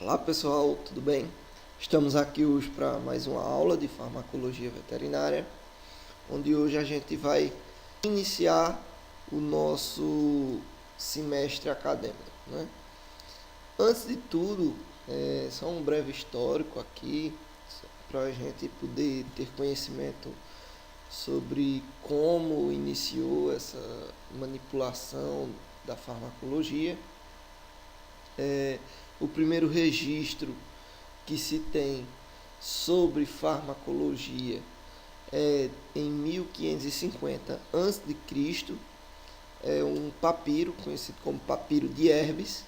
Olá pessoal, tudo bem? Estamos aqui hoje para mais uma aula de farmacologia veterinária, onde hoje a gente vai iniciar o nosso semestre acadêmico, né? Antes de tudo, só um breve histórico aqui, para a gente poder ter conhecimento sobre como iniciou essa manipulação da farmacologia. O primeiro registro que se tem sobre farmacologia é em 1550 a.C., é um papiro conhecido como papiro de Herbes,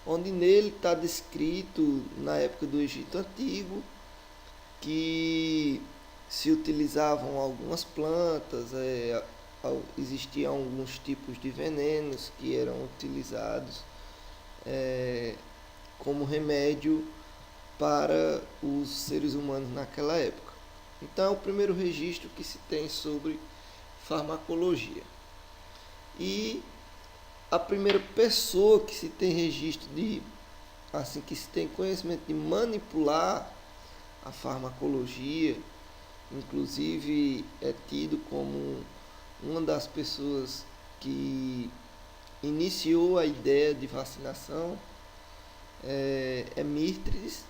onde nele está descrito, na época do Egito Antigo, que se utilizavam algumas plantas, existiam alguns tipos de venenos que eram utilizados como remédio para os seres humanos naquela época. Então é o primeiro registro que se tem sobre farmacologia. E a primeira pessoa que se tem registro de, assim, que se tem conhecimento de manipular a farmacologia, inclusive é tido como uma das pessoas que iniciou a ideia de vacinação, é Mithridates,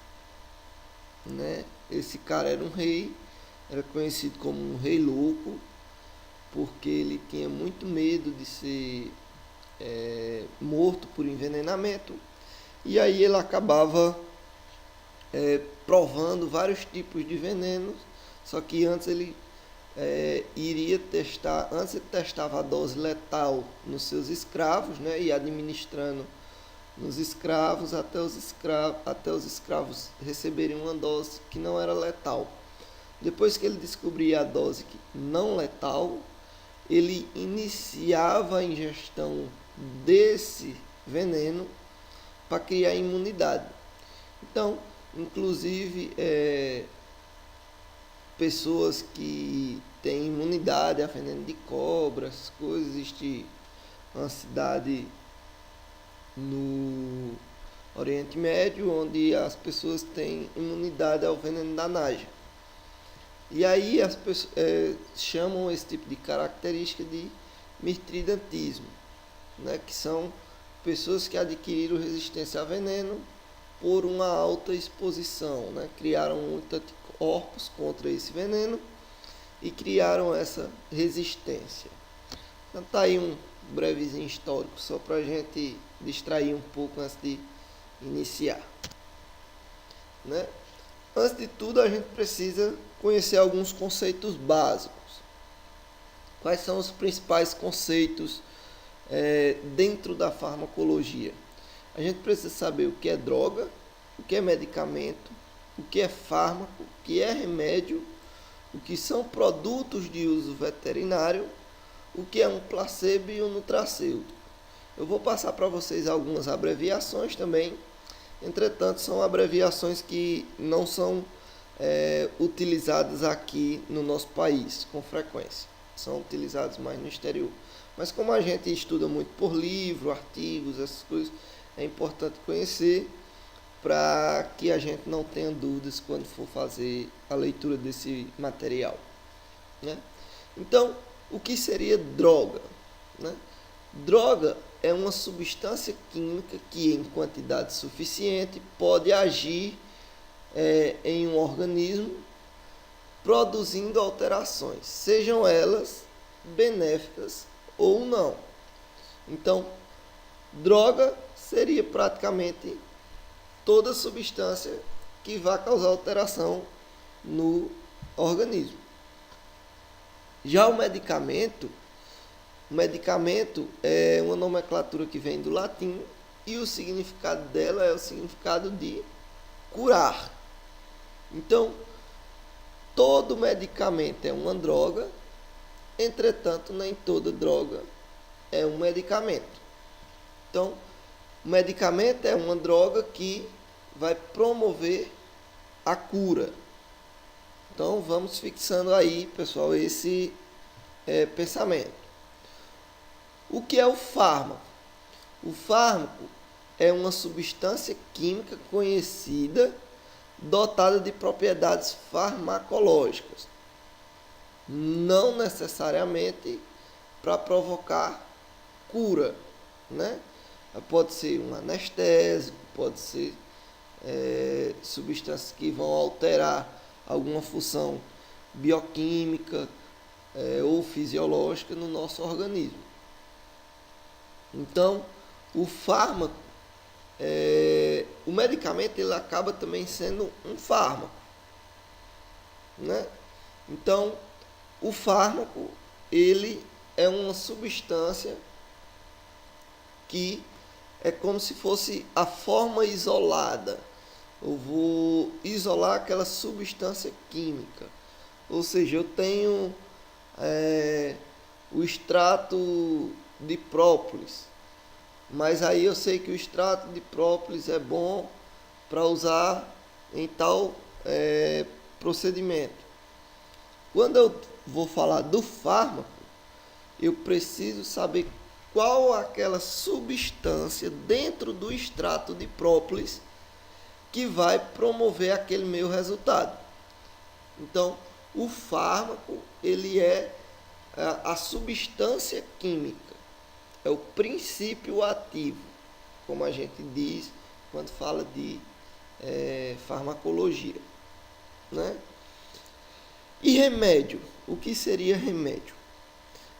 né? Esse cara era um rei, era conhecido como um rei louco, porque ele tinha muito medo de ser morto por envenenamento, e aí ele acabava provando vários tipos de venenos, só que antes ele iria testar, antes ele testava a dose letal nos seus escravos, né, e administrando nos escravos até os escravos receberem uma dose que não era letal. Depois que ele descobria a dose não letal, ele iniciava a ingestão desse veneno para criar imunidade. Então, inclusive, pessoas que têm imunidade a veneno de cobra, essas coisas, existe uma cidade no Oriente Médio onde as pessoas têm imunidade ao veneno da naja. E aí as pessoas chamam esse tipo de característica de mitridantismo, né? Que são pessoas que adquiriram resistência a veneno por uma alta exposição, né? Criaram muitos anticorpos contra esse veneno e criaram essa resistência. Então tá aí um brevezinho histórico, só para a gente distrair um pouco antes de iniciar, né? Antes de tudo, a gente precisa conhecer alguns conceitos básicos. Quais são os principais conceitos dentro da farmacologia? A gente precisa saber o que é droga, o que é medicamento, o que é fármaco, o que é remédio, o que são produtos de uso veterinário, o que é um placebo e um nutracêutico. Eu vou passar para vocês algumas abreviações também, entretanto são abreviações que não são utilizadas aqui no nosso país com frequência, são utilizadas mais no exterior. Mas como a gente estuda muito por livro, artigos, essas coisas, é importante conhecer para que a gente não tenha dúvidas quando for fazer a leitura desse material, né? Então, o que seria droga, né? Droga é uma substância química que, em quantidade suficiente, pode agir em um organismo, produzindo alterações, sejam elas benéficas ou não. Então, droga seria praticamente toda substância que vai causar alteração no organismo. Já o medicamento é uma nomenclatura que vem do latim e o significado dela é o significado de curar. Então, todo medicamento é uma droga, entretanto, nem toda droga é um medicamento. Então, o medicamento é uma droga que vai promover a cura. Então, vamos fixando aí, pessoal, esse pensamento. O que é o fármaco? O fármaco é uma substância química conhecida dotada de propriedades farmacológicas, não necessariamente para provocar cura, né? Pode ser um anestésico, pode ser substâncias que vão alterar alguma função bioquímica ou fisiológica no nosso organismo. Então, o fármaco, o medicamento, ele acaba também sendo um fármaco, né? Então, o fármaco, ele é uma substância que é como se fosse a forma isolada. Eu vou isolar aquela substância química. Ou seja, eu tenho o extrato de própolis, mas aí eu sei que o extrato de própolis é bom para usar em tal procedimento. Quando eu vou falar do fármaco, eu preciso saber qual aquela substância dentro do extrato de própolis que vai promover aquele meu resultado. Então, o fármaco, ele é a substância química, é o princípio ativo, como a gente diz quando fala de farmacologia, né? E remédio, o que seria remédio?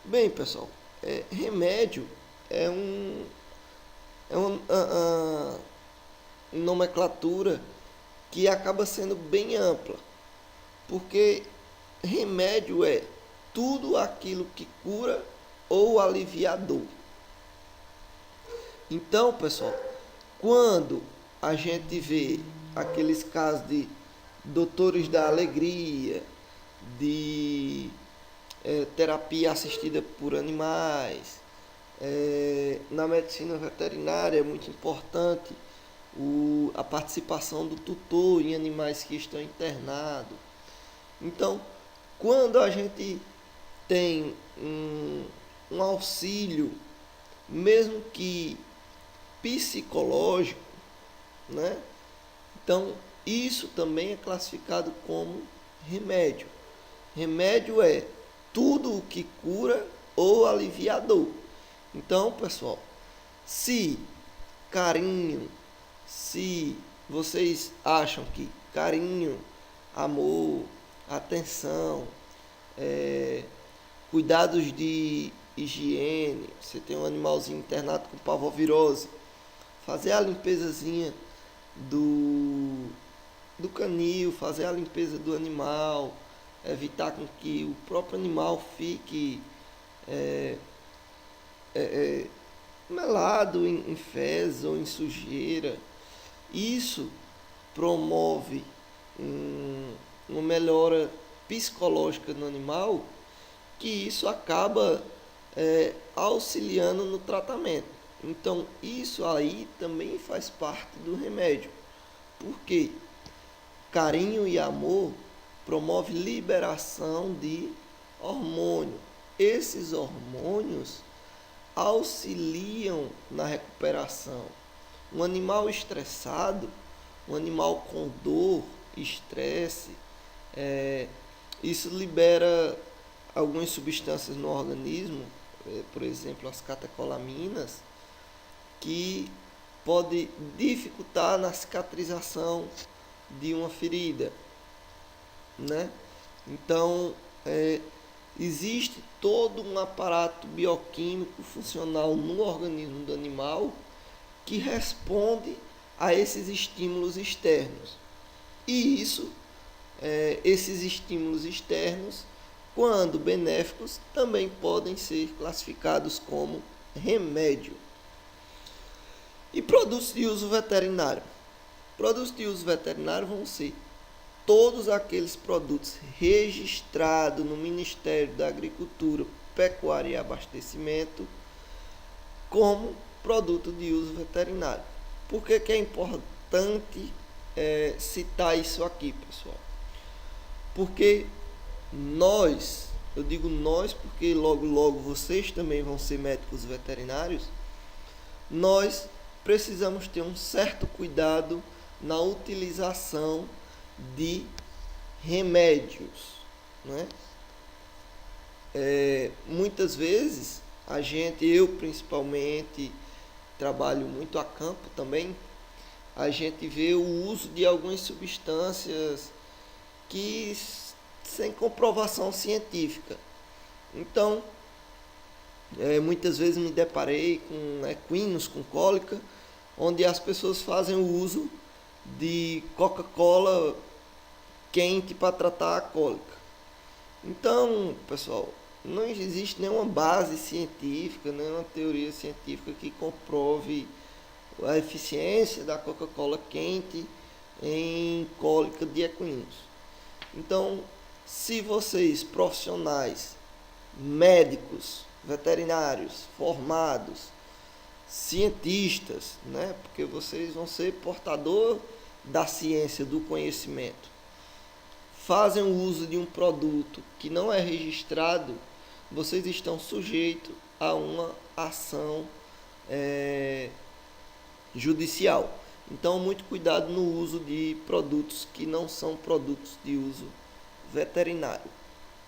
Bem, pessoal, remédio é uma nomenclatura que acaba sendo bem ampla, porque remédio é tudo aquilo que cura ou alivia a dor. Então, pessoal, quando a gente vê aqueles casos de doutores da alegria, de terapia assistida por animais, na medicina veterinária é muito importante a participação do tutor em animais que estão internados. Então, quando a gente tem um auxílio, mesmo que psicológico, né? Então, isso também é classificado como remédio. Remédio é tudo o que cura ou alivia a dor. Então, pessoal, se vocês acham que carinho, amor, atenção, cuidados de higiene, você tem um animalzinho internado com parvovirose, fazer a limpezazinha do canil, fazer a limpeza do animal, evitar com que o próprio animal fique melado em fezes ou em sujeira. Isso promove uma melhora psicológica no animal, que isso acaba auxiliando no tratamento. Então, isso aí também faz parte do remédio. Por quê? Carinho e amor promove liberação de hormônio. Esses hormônios auxiliam na recuperação. Um animal estressado, um animal com dor, estresse, isso libera algumas substâncias no organismo, por exemplo, as catecolaminas, que pode dificultar na cicatrização de uma ferida, né? Então, existe todo um aparato bioquímico funcional no organismo do animal que responde a esses estímulos externos. E esses estímulos externos, quando benéficos, também podem ser classificados como remédio. E produtos de uso veterinário? Produtos de uso veterinário vão ser todos aqueles produtos registrados no Ministério da Agricultura, Pecuária e Abastecimento como produto de uso veterinário. Por que é importante citar isso aqui, pessoal? Porque eu digo nós porque logo vocês também vão ser médicos veterinários, nós precisamos ter um certo cuidado na utilização de remédios, né? Muitas vezes eu principalmente trabalho muito a campo também, a gente vê o uso de algumas substâncias que sem comprovação científica. Então, muitas vezes me deparei com equinos com cólica, onde as pessoas fazem o uso de Coca-Cola quente para tratar a cólica. Então, pessoal, não existe nenhuma base científica, nenhuma teoria científica que comprove a eficiência da Coca-Cola quente em cólica de equinos. Então, se vocês, profissionais, médicos, veterinários, formados, cientistas, né, porque vocês vão ser portador da ciência, do conhecimento, fazem o uso de um produto que não é registrado, vocês estão sujeitos a uma ação judicial. Então, muito cuidado no uso de produtos que não são produtos de uso veterinário,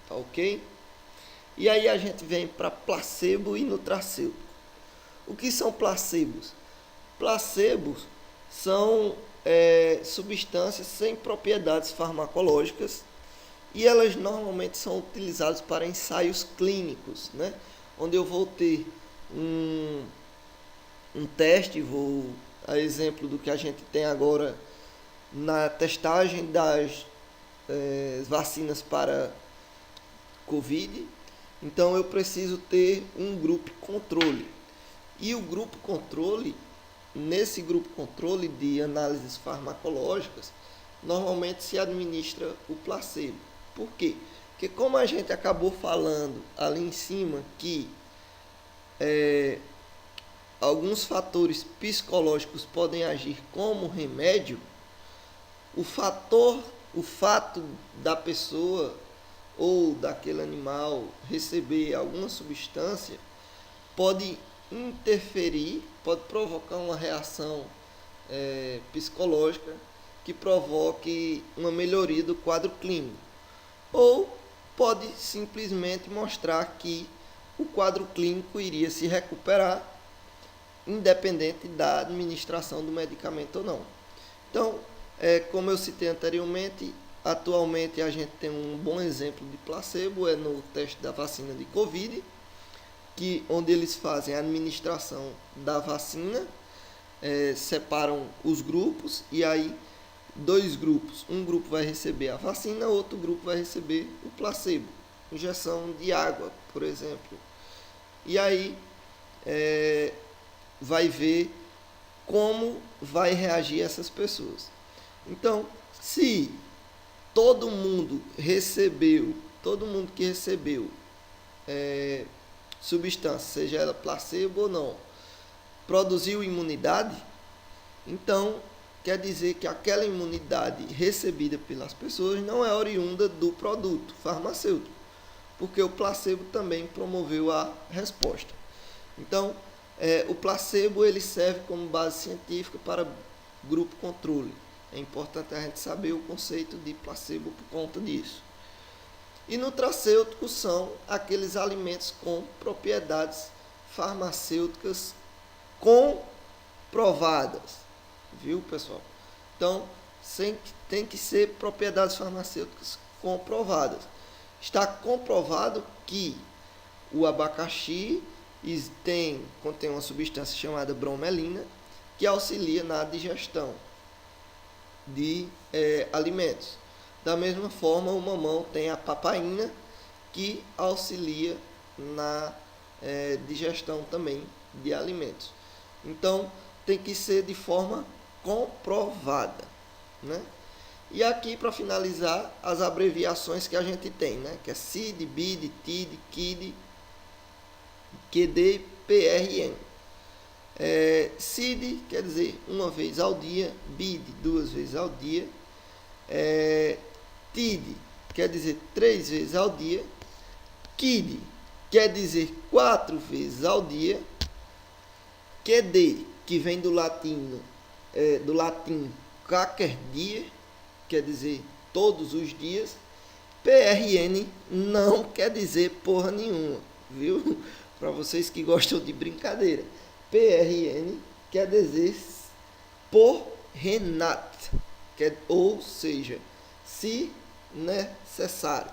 tá ok? E aí a gente vem para placebo e nutracêutico. O que são placebos? Placebos são substâncias sem propriedades farmacológicas e elas normalmente são utilizadas para ensaios clínicos, né? Onde eu vou ter um teste, a exemplo do que a gente tem agora na testagem das vacinas para Covid. Então eu preciso ter um grupo controle. E o grupo controle, nesse grupo controle de análises farmacológicas, normalmente se administra o placebo. Por quê? Porque como a gente acabou falando ali em cima que alguns fatores psicológicos podem agir como remédio, o fato da pessoa ou daquele animal receber alguma substância pode interferir, pode provocar uma reação psicológica que provoque uma melhoria do quadro clínico, ou pode simplesmente mostrar que o quadro clínico iria se recuperar independente da administração do medicamento ou não. Então, como eu citei anteriormente, atualmente a gente tem um bom exemplo de placebo, no teste da vacina de Covid, onde eles fazem a administração da vacina, separam os grupos, e aí 2 grupos, um grupo vai receber a vacina, outro grupo vai receber o placebo, injeção de água, por exemplo. E aí vai ver como vai reagir essas pessoas. Então, se todo mundo que recebeu substância, seja ela placebo ou não, produziu imunidade, então quer dizer que aquela imunidade recebida pelas pessoas não é oriunda do produto farmacêutico, porque o placebo também promoveu a resposta. Então, o placebo ele serve como base científica para grupo controle. É importante a gente saber o conceito de placebo por conta disso. E nutracêuticos são aqueles alimentos com propriedades farmacêuticas comprovadas. Viu, pessoal? Então, tem que ser propriedades farmacêuticas comprovadas. Está comprovado que o abacaxi contém uma substância chamada bromelina, que auxilia na digestão de alimentos. Da mesma forma, o mamão tem a papaina, que auxilia na digestão também de alimentos. Então, tem que ser de forma comprovada, né? E aqui, para finalizar, as abreviações que a gente tem, né? Que é CID, BID, TID, KID, QD, PRN. CID quer dizer uma vez ao dia, BID 2 vezes ao dia, TID quer dizer 3 vezes ao dia, KID quer dizer 4 vezes ao dia, QD que vem do latim qualquer dia, quer dizer todos os dias. PRN não quer dizer porra nenhuma, viu? Para vocês que gostam de brincadeira. PRN quer dizer por Renat, ou seja, se necessário.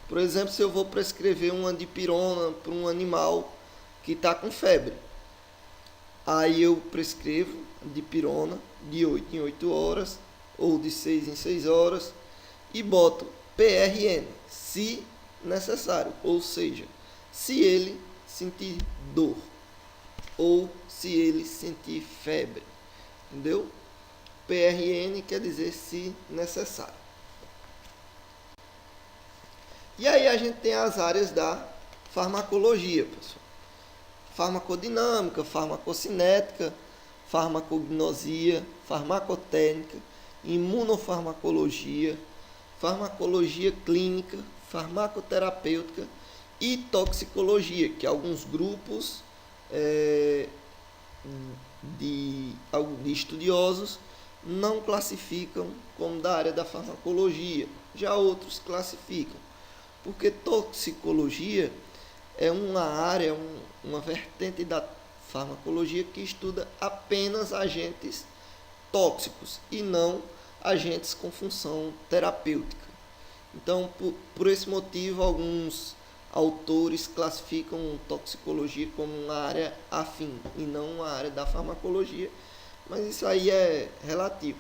Por exemplo, se eu vou prescrever uma dipirona para um animal que está com febre, aí eu prescrevo dipirona de 8 em 8 horas ou de 6 em 6 horas e boto PRN, se necessário, ou seja, se ele sentir dor ou se ele sentir febre, entendeu? PRN quer dizer se necessário. E aí a gente tem as áreas da farmacologia, pessoal. Farmacodinâmica, farmacocinética, farmacognosia, farmacotécnica, imunofarmacologia, farmacologia clínica, farmacoterapêutica e toxicologia, que alguns grupos de estudiosos não classificam como da área da farmacologia, já outros classificam, porque toxicologia é uma área, uma vertente da farmacologia que estuda apenas agentes tóxicos e não agentes com função terapêutica. Então, por esse motivo, alguns autores classificam toxicologia como uma área afim e não uma área da farmacologia, mas isso aí é relativo.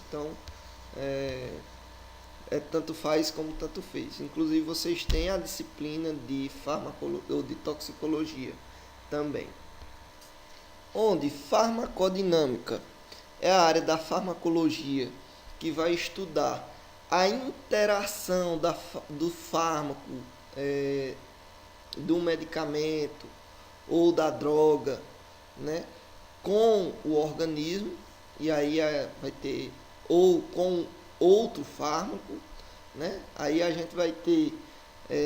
Então, tanto faz como tanto fez. Inclusive, vocês têm a disciplina de ou de toxicologia também. Onde farmacodinâmica é a área da farmacologia que vai estudar a interação do fármaco, do medicamento ou da droga, com o organismo, e aí vai ter, ou com outro fármaco, aí a gente vai ter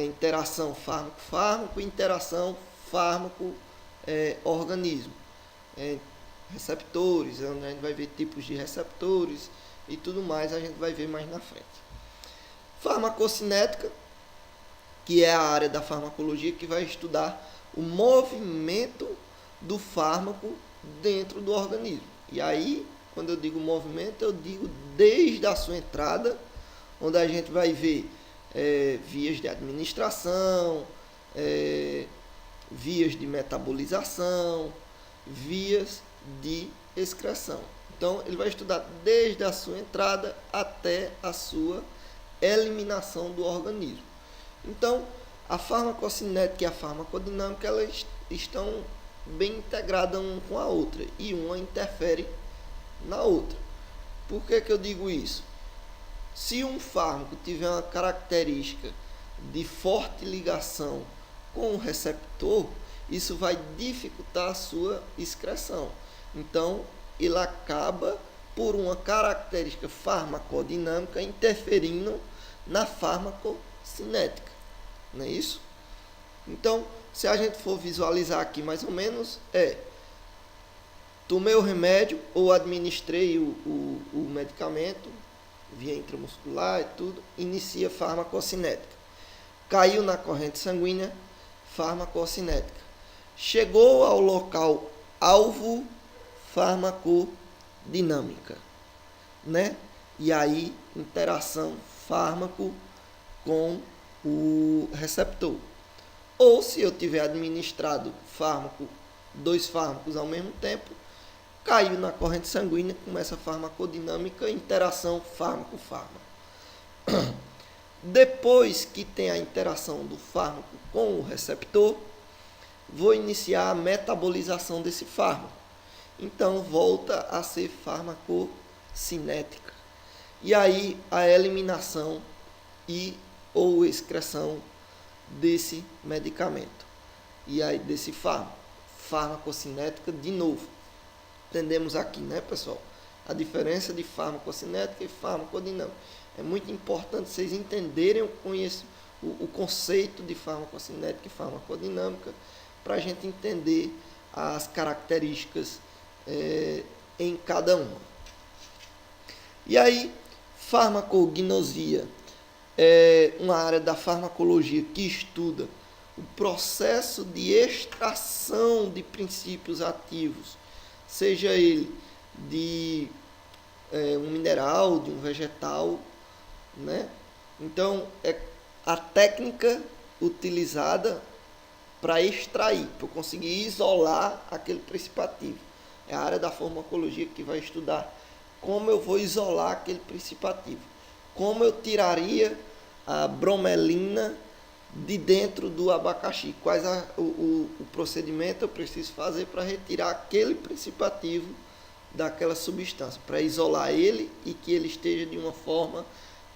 interação fármaco-fármaco, interação fármaco-organismo, receptores, a gente vai ver tipos de receptores e tudo mais, a gente vai ver mais na frente. Farmacocinética, que é a área da farmacologia que vai estudar o movimento do fármaco dentro do organismo. E aí, quando eu digo movimento, eu digo desde a sua entrada, onde a gente vai ver vias de administração, vias de metabolização, vias de excreção. Então, ele vai estudar desde a sua entrada até a sua eliminação do organismo. Então, a farmacocinética e a farmacodinâmica, elas estão bem integradas uma com a outra e uma interfere na outra. Por que eu digo isso? Se um fármaco tiver uma característica de forte ligação com o receptor, isso vai dificultar a sua excreção. Então, ele acaba, por uma característica farmacodinâmica, interferindo na farmacocinética. Não é isso? Então, se a gente for visualizar aqui mais ou menos, tomei o remédio ou administrei o medicamento via intramuscular e tudo, inicia farmacocinética. Caiu na corrente sanguínea, farmacocinética. Chegou ao local alvo, farmacodinâmica, E aí, interação fármaco com o receptor. Ou se eu tiver administrado dois fármacos ao mesmo tempo, caiu na corrente sanguínea, começa a farmacodinâmica, interação fármaco-fármaco. Depois que tem a interação do fármaco com o receptor, vou iniciar a metabolização desse fármaco. Então, volta a ser farmacocinética. E aí, a eliminação ou excreção desse medicamento. E aí, desse fármaco. Farmacocinética de novo. Entendemos aqui, pessoal? A diferença de farmacocinética e farmacodinâmica. É muito importante vocês entenderem o conceito de farmacocinética e farmacodinâmica para a gente entender as características em cada uma. E aí, farmacognosia é uma área da farmacologia que estuda o processo de extração de princípios ativos, seja ele de um mineral, de um vegetal, né? Então, é a técnica utilizada para extrair, para conseguir isolar aquele princípio ativo. É a área da farmacologia que vai estudar como eu vou isolar aquele princípio ativo. Como eu tiraria a bromelina de dentro do abacaxi. Quais o procedimento eu preciso fazer para retirar aquele princípio ativo daquela substância, para isolar ele e que ele esteja de uma forma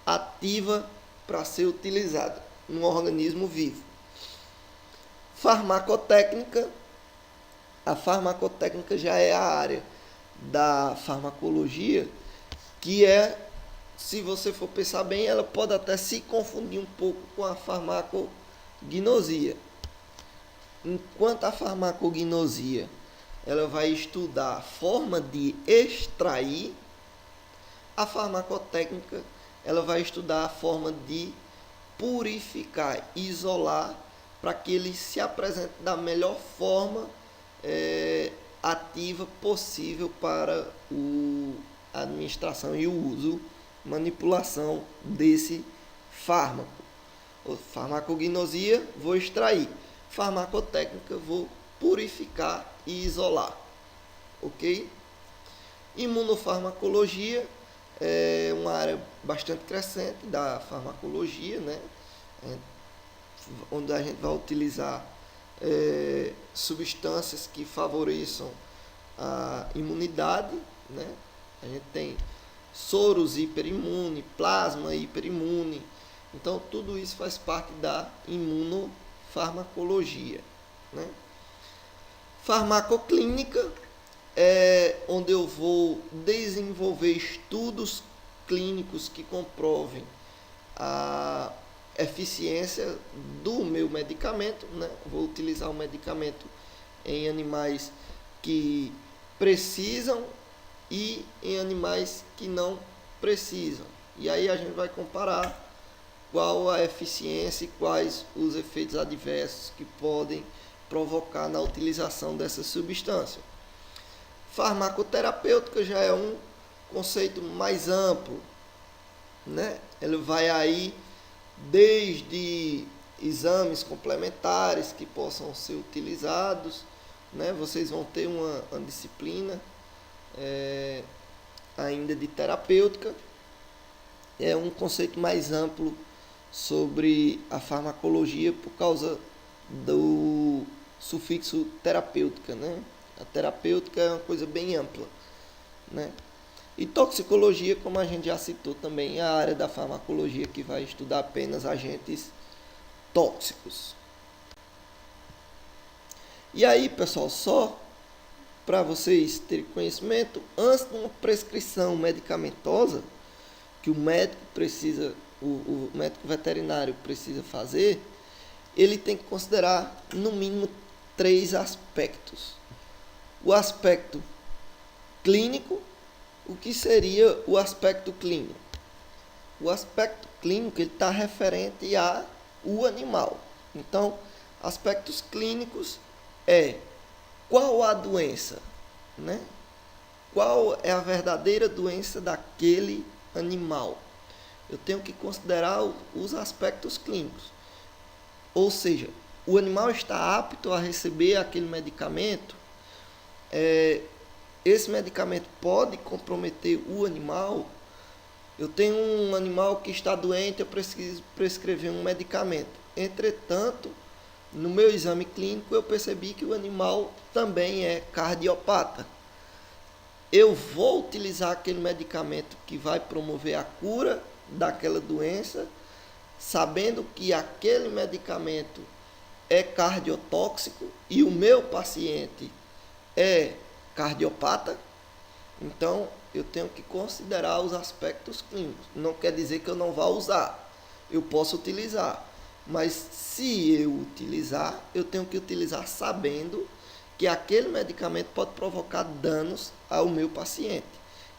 ativa para ser utilizado num organismo vivo. Farmacotécnica. A farmacotécnica já é a área da farmacologia que se você for pensar bem, ela pode até se confundir um pouco com a farmacognosia. Enquanto a farmacognosia ela vai estudar a forma de extrair, a farmacotécnica ela vai estudar a forma de purificar, isolar, para que ele se apresente da melhor forma ativa possível para a administração e o uso, manipulação desse fármaco. Farmacognosia, vou extrair. Farmacotécnica, vou purificar e isolar. Ok? Imunofarmacologia é uma área bastante crescente da farmacologia, né? Onde a gente vai utilizar substâncias que favoreçam a imunidade, né? A gente tem soros hiperimune, plasma hiperimune. Então, tudo isso faz parte da imunofarmacologia, né? Farmacoclínica é onde eu vou desenvolver estudos clínicos que comprovem a eficiência do meu medicamento, né? Vou utilizar o medicamento em animais que precisam e em animais que não precisam. E aí a gente vai comparar qual a eficiência e quais os efeitos adversos que podem provocar na utilização dessa substância. Farmacoterapêutica já é um conceito mais amplo, né? Ele vai aí desde exames complementares que possam ser utilizados, né? Vocês vão ter uma disciplina ainda de terapêutica. É um conceito mais amplo sobre a farmacologia por causa do sufixo terapêutica, né? A terapêutica é uma coisa bem ampla, né? E toxicologia, como a gente já citou também, é a área da farmacologia que vai estudar apenas agentes tóxicos. E aí, pessoal, só para vocês terem conhecimento, antes de uma prescrição medicamentosa que o médico precisa, o médico veterinário precisa fazer, ele tem que considerar no mínimo 3 aspectos. O aspecto clínico. O que seria o aspecto clínico? O aspecto clínico está referente ao animal. Então, aspectos clínicos qual a doença, né? Qual é a verdadeira doença daquele animal? Eu tenho que considerar os aspectos clínicos. Ou seja, o animal está apto a receber aquele medicamento? Esse medicamento pode comprometer o animal? Eu tenho um animal que está doente, eu preciso prescrever um medicamento. Entretanto, no meu exame clínico, eu percebi que o animal também é cardiopata. Eu vou utilizar aquele medicamento que vai promover a cura daquela doença, sabendo que aquele medicamento é cardiotóxico e o meu paciente é cardiopata. Então, eu tenho que considerar os aspectos clínicos. Não quer dizer que eu não vá usar. Eu posso utilizar. Mas se eu utilizar, eu tenho que utilizar sabendo que aquele medicamento pode provocar danos ao meu paciente.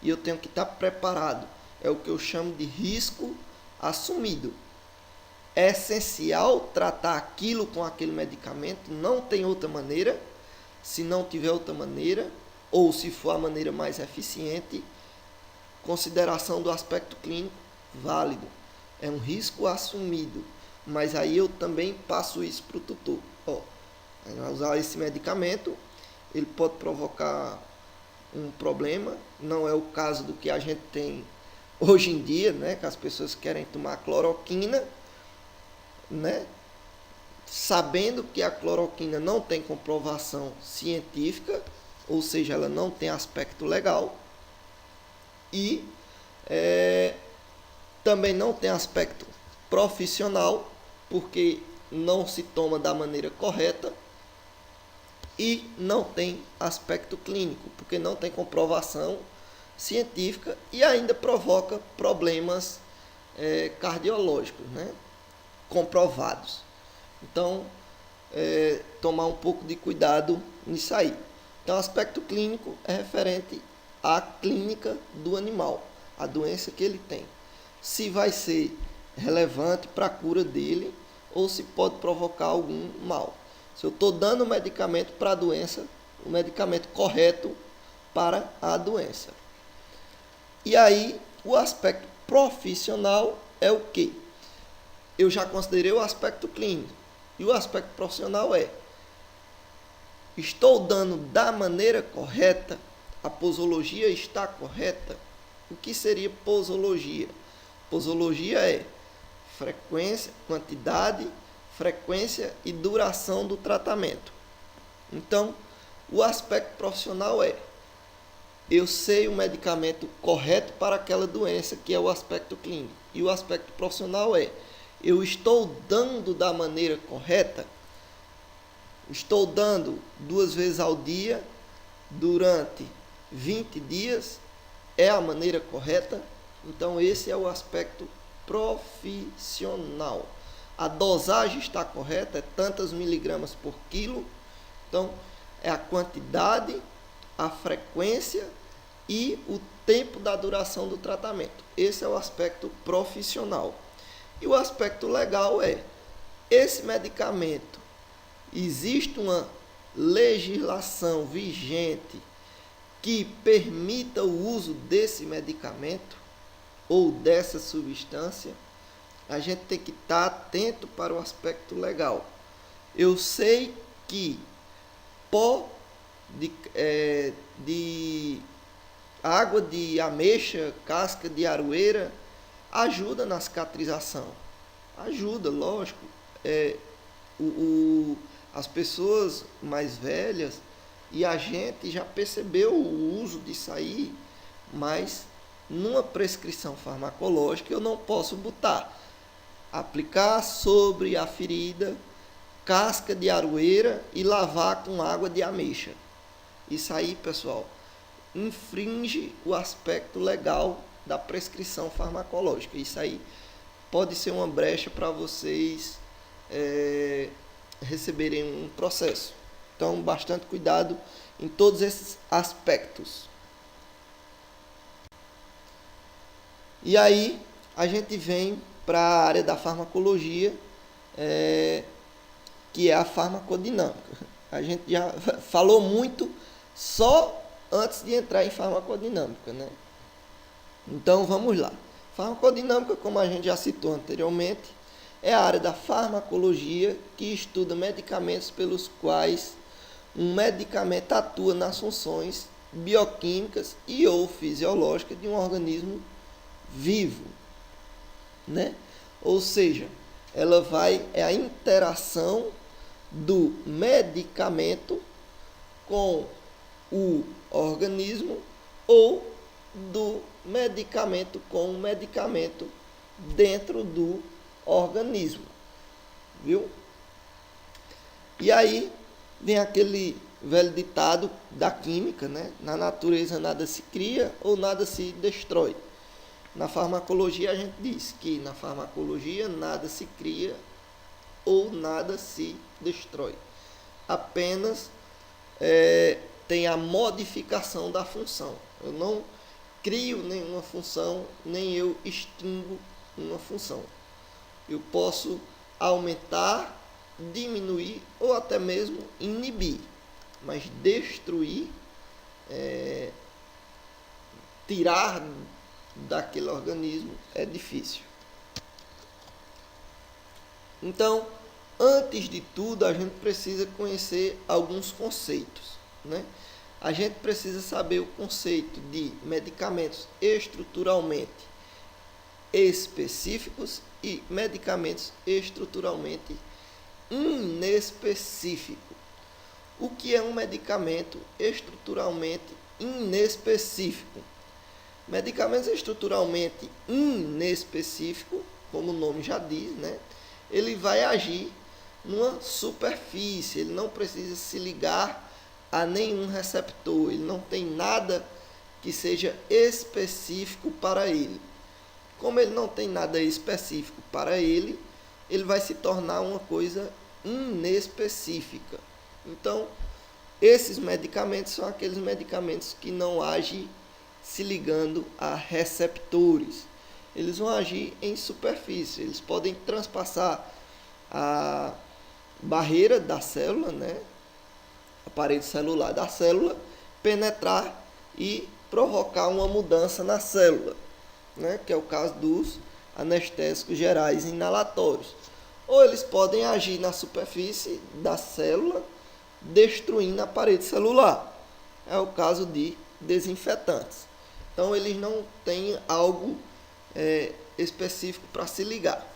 E eu tenho que estar preparado. É o que eu chamo de risco assumido. É essencial tratar aquilo com aquele medicamento, não tem outra maneira. Se não tiver outra maneira, ou se for a maneira mais eficiente, consideração do aspecto clínico, válido. É um risco assumido. Mas aí eu também passo isso para o tutor. Vai usar esse medicamento, ele pode provocar um problema. Não é o caso do que a gente tem hoje em dia, né, que as pessoas querem tomar cloroquina, né, sabendo que a cloroquina não tem comprovação científica, ou seja, ela não tem aspecto legal, e também não tem aspecto profissional, porque não se toma da maneira correta, e não tem aspecto clínico, porque não tem comprovação científica e ainda provoca problemas cardiológicos, né, comprovados. Então, tomar um pouco de cuidado nisso aí. Então, aspecto clínico é referente à clínica do animal, a doença que ele tem. Se vai ser relevante para a cura dele ou se pode provocar algum mal. Se eu estou dando o medicamento para a doença, o medicamento correto para a doença. E aí, o aspecto profissional é o quê? Eu já considerei o aspecto clínico. E o aspecto profissional é: estou dando da maneira correta? A posologia está correta? O que seria posologia? Posologia é frequência, quantidade, frequência e duração do tratamento. Então, o aspecto profissional é: eu sei o medicamento correto para aquela doença, que é o aspecto clínico. E o aspecto profissional é: eu estou dando da maneira correta? Estou dando 2 vezes ao dia, durante 20 dias, é a maneira correta? Então, esse é o aspecto profissional. A dosagem está correta, é tantas miligramas por quilo. Então, é a quantidade, a frequência e o tempo da duração do tratamento. Esse é o aspecto profissional. E o aspecto legal é: esse medicamento, existe uma legislação vigente que permita o uso desse medicamento ou dessa substância? A gente tem que estar atento para o aspecto legal. Eu sei que pó de água de ameixa, casca de aroeira, ajuda na cicatrização. Ajuda, lógico. As pessoas mais velhas e a gente já percebeu o uso disso aí, mas numa prescrição farmacológica eu não posso botar, aplicar sobre a ferida casca de aroeira e lavar com água de ameixa. Isso aí, pessoal, infringe o aspecto legal da prescrição farmacológica. Isso aí pode ser uma brecha para vocês receberem um processo. Então, bastante cuidado em todos esses aspectos. E aí, a gente vem para a área da farmacologia, que é a farmacodinâmica. A gente já falou muito só antes de entrar em farmacodinâmica, né? Então, vamos lá. Farmacodinâmica, como a gente já citou anteriormente, é a área da farmacologia que estuda medicamentos pelos quais um medicamento atua nas funções bioquímicas e ou fisiológicas de um organismo vivo, né? Ou seja, é a interação do medicamento com o organismo ou do medicamento com o medicamento dentro do organismo, viu? E aí vem aquele velho ditado da química, né? Na natureza nada se cria ou nada se destrói. Na farmacologia a gente diz que na farmacologia nada se cria ou nada se destrói. Apenas tem a modificação da função. Eu não crio nenhuma função, nem eu extingo uma função. Eu posso aumentar, diminuir ou até mesmo inibir, mas destruir, tirar daquele organismo é difícil. Então, antes de tudo, a gente precisa conhecer alguns conceitos, né? A gente precisa saber o conceito de medicamentos estruturalmente específicos e medicamentos estruturalmente inespecíficos. O que é um medicamento estruturalmente inespecífico? Medicamentos estruturalmente inespecíficos, como o nome já diz, né? Ele vai agir numa superfície, ele não precisa se ligar a nenhum receptor, ele não tem nada que seja específico para ele. Como ele não tem nada específico para ele, ele vai se tornar uma coisa inespecífica. Então, esses medicamentos são aqueles medicamentos que não agem se ligando a receptores. Eles vão agir em superfície, eles podem transpassar a barreira da célula, né? A parede celular da célula, penetrar e provocar uma mudança na célula, né? Que é o caso dos anestésicos gerais inalatórios. Ou eles podem agir na superfície da célula, destruindo a parede celular. É o caso de desinfetantes. Então, eles não têm algo específico para se ligar.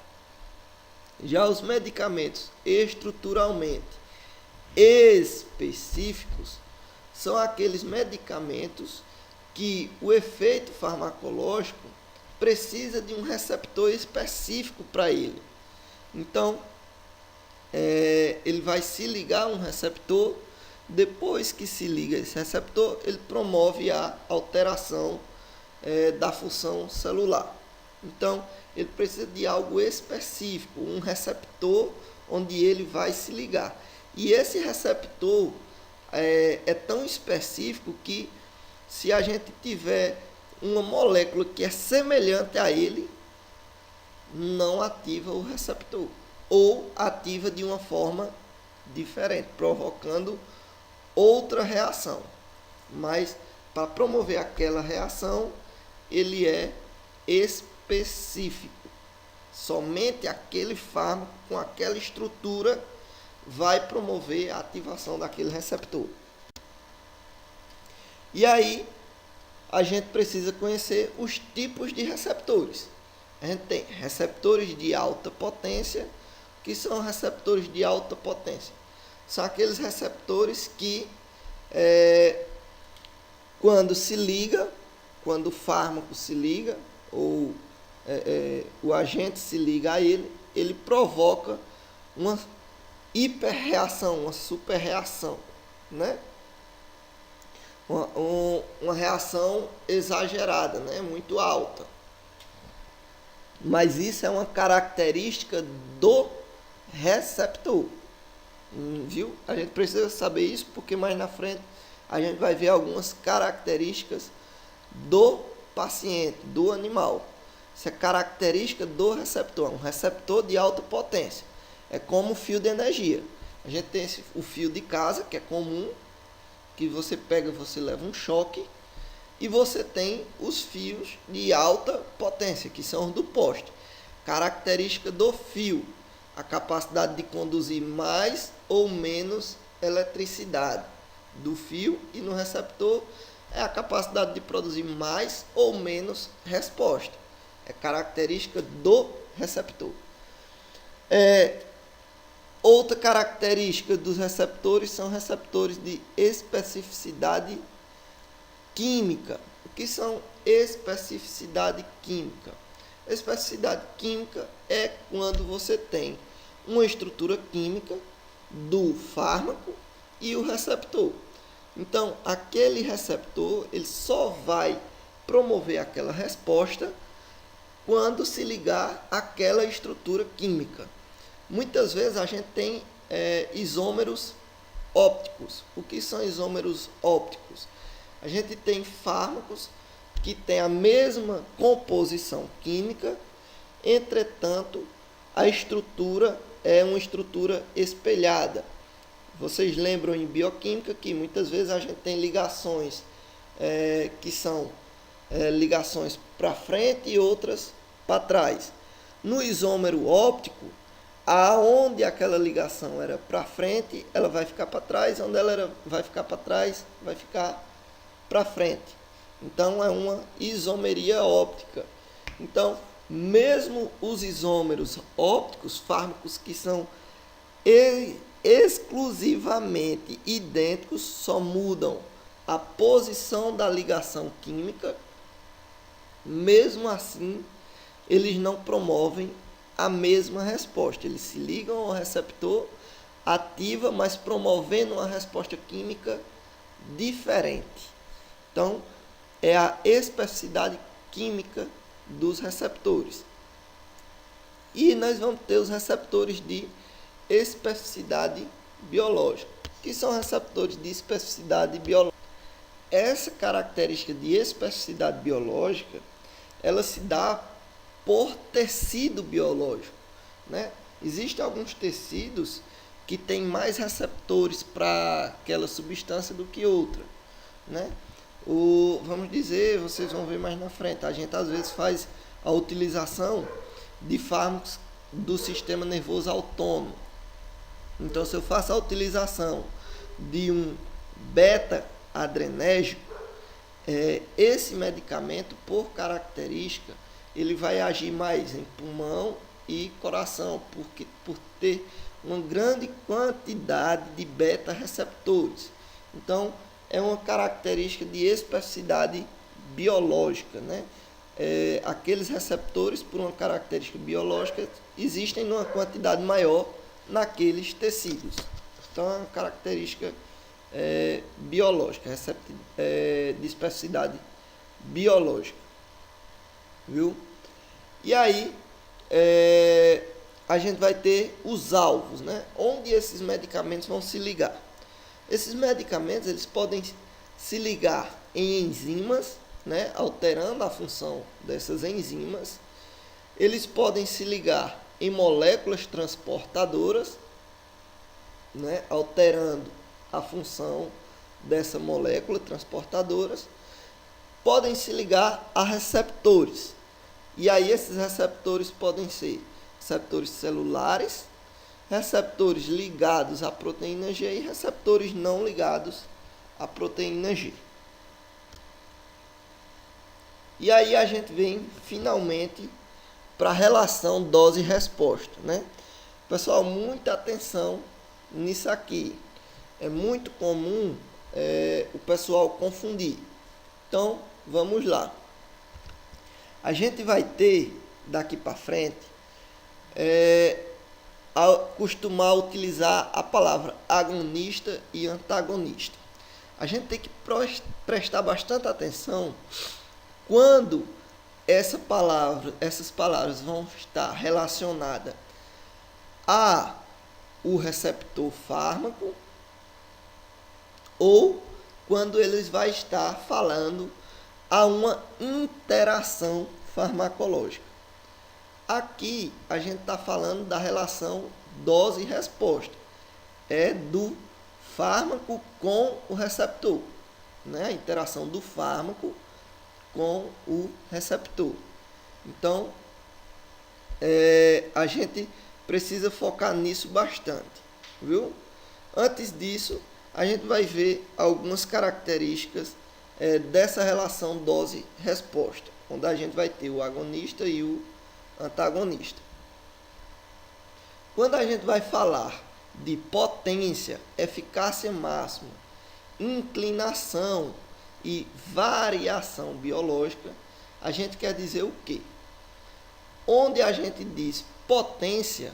Já os medicamentos estruturalmente específicos são aqueles medicamentos que o efeito farmacológico precisa de um receptor específico para ele. Então, ele vai se ligar a um receptor. Depois que se liga esse receptor, ele promove a alteração da função celular. Então, ele precisa de algo específico, um receptor onde ele vai se ligar. E esse receptor é tão específico que, se a gente tiver uma molécula que é semelhante a ele, não ativa o receptor, ou ativa de uma forma diferente, provocando outra reação. Mas, para promover aquela reação, ele é específico. Somente aquele fármaco com aquela estrutura vai promover a ativação daquele receptor. E aí, a gente precisa conhecer os tipos de receptores. A gente tem receptores de alta potência. O que são receptores de alta potência? São aqueles receptores que, quando se liga, quando o fármaco se liga, ou o agente se liga a ele, ele provoca uma hiperreação, uma superreação, né? Uma reação exagerada, né? Muito alta. Mas isso é uma característica do receptor. Viu? A gente precisa saber isso porque mais na frente a gente vai ver algumas características do paciente, do animal. Isso é característica do receptor, um receptor de alta potência. É como o fio de energia. A gente tem o fio de casa, que é comum, que você pega, você leva um choque, e você tem os fios de alta potência, que são os do poste. Característica do fio, a capacidade de conduzir mais ou menos eletricidade do fio, e no receptor é a capacidade de produzir mais ou menos resposta. É característica do receptor. Outra característica dos receptores são receptores de especificidade química. O que são especificidade química? Especificidade química é quando você tem uma estrutura química do fármaco e o receptor. Então, aquele receptor ele só vai promover aquela resposta quando se ligar àquela estrutura química. Muitas vezes a gente tem isômeros ópticos. O que são isômeros ópticos? A gente tem fármacos que têm a mesma composição química, entretanto, a estrutura é uma estrutura espelhada. Vocês lembram em bioquímica que muitas vezes a gente tem ligações que são ligações para frente e outras para trás. No isômero óptico, aonde aquela ligação era para frente, ela vai ficar para trás, onde ela vai ficar para trás, vai ficar para frente. Então é uma isomeria óptica. Então, mesmo os isômeros ópticos, fármacos que são exclusivamente idênticos, só mudam a posição da ligação química, mesmo assim, eles não promovem a mesma resposta. Eles se ligam ao receptor, ativa, mas promovendo uma resposta química diferente. Então, é a especificidade química dos receptores. E nós vamos ter os receptores de especificidade biológica, que são receptores de especificidade biológica. Essa característica de especificidade biológica, ela se dá por tecido biológico, né? Existem alguns tecidos que têm mais receptores para aquela substância do que outra, né? Vamos dizer, vocês vão ver mais na frente, a gente às vezes faz a utilização de fármacos do sistema nervoso autônomo. Então, se eu faço a utilização de um beta-adrenérgico, esse medicamento, por característica, ele vai agir mais em pulmão e coração, por ter uma grande quantidade de beta-receptores. Então, é uma característica de especificidade biológica, né? Aqueles receptores, por uma característica biológica, existem numa quantidade maior naqueles tecidos. Então, é uma característica biológica, de especificidade biológica. Viu? E aí, a gente vai ter os alvos, né? Onde esses medicamentos vão se ligar. Esses medicamentos, eles podem se ligar em enzimas, né? Alterando a função dessas enzimas. Eles podem se ligar em moléculas transportadoras, né? Alterando a função dessa molécula transportadoras. Podem se ligar a receptores. E aí esses receptores podem ser receptores celulares, receptores ligados à proteína G e receptores não ligados à proteína G. E aí a gente vem finalmente para a relação dose-resposta, né? Pessoal, muita atenção nisso aqui. É muito comum o pessoal confundir. Então, vamos lá. A gente vai ter, daqui para frente, costumar utilizar a palavra agonista e antagonista. A gente tem que prestar bastante atenção quando essas palavras vão estar relacionadas a o receptor fármaco ou quando eles vão estar falando a uma interação farmacológica. Aqui a gente está falando da relação dose e resposta. É do fármaco com o receptor, né? A interação do fármaco com o receptor. Então, a gente precisa focar nisso bastante, viu? Antes disso, a gente vai ver algumas características dessa relação dose-resposta, onde a gente vai ter o agonista e o antagonista. Quando a gente vai falar de potência, eficácia máxima, inclinação e variação biológica, a gente quer dizer o quê? Onde a gente diz potência,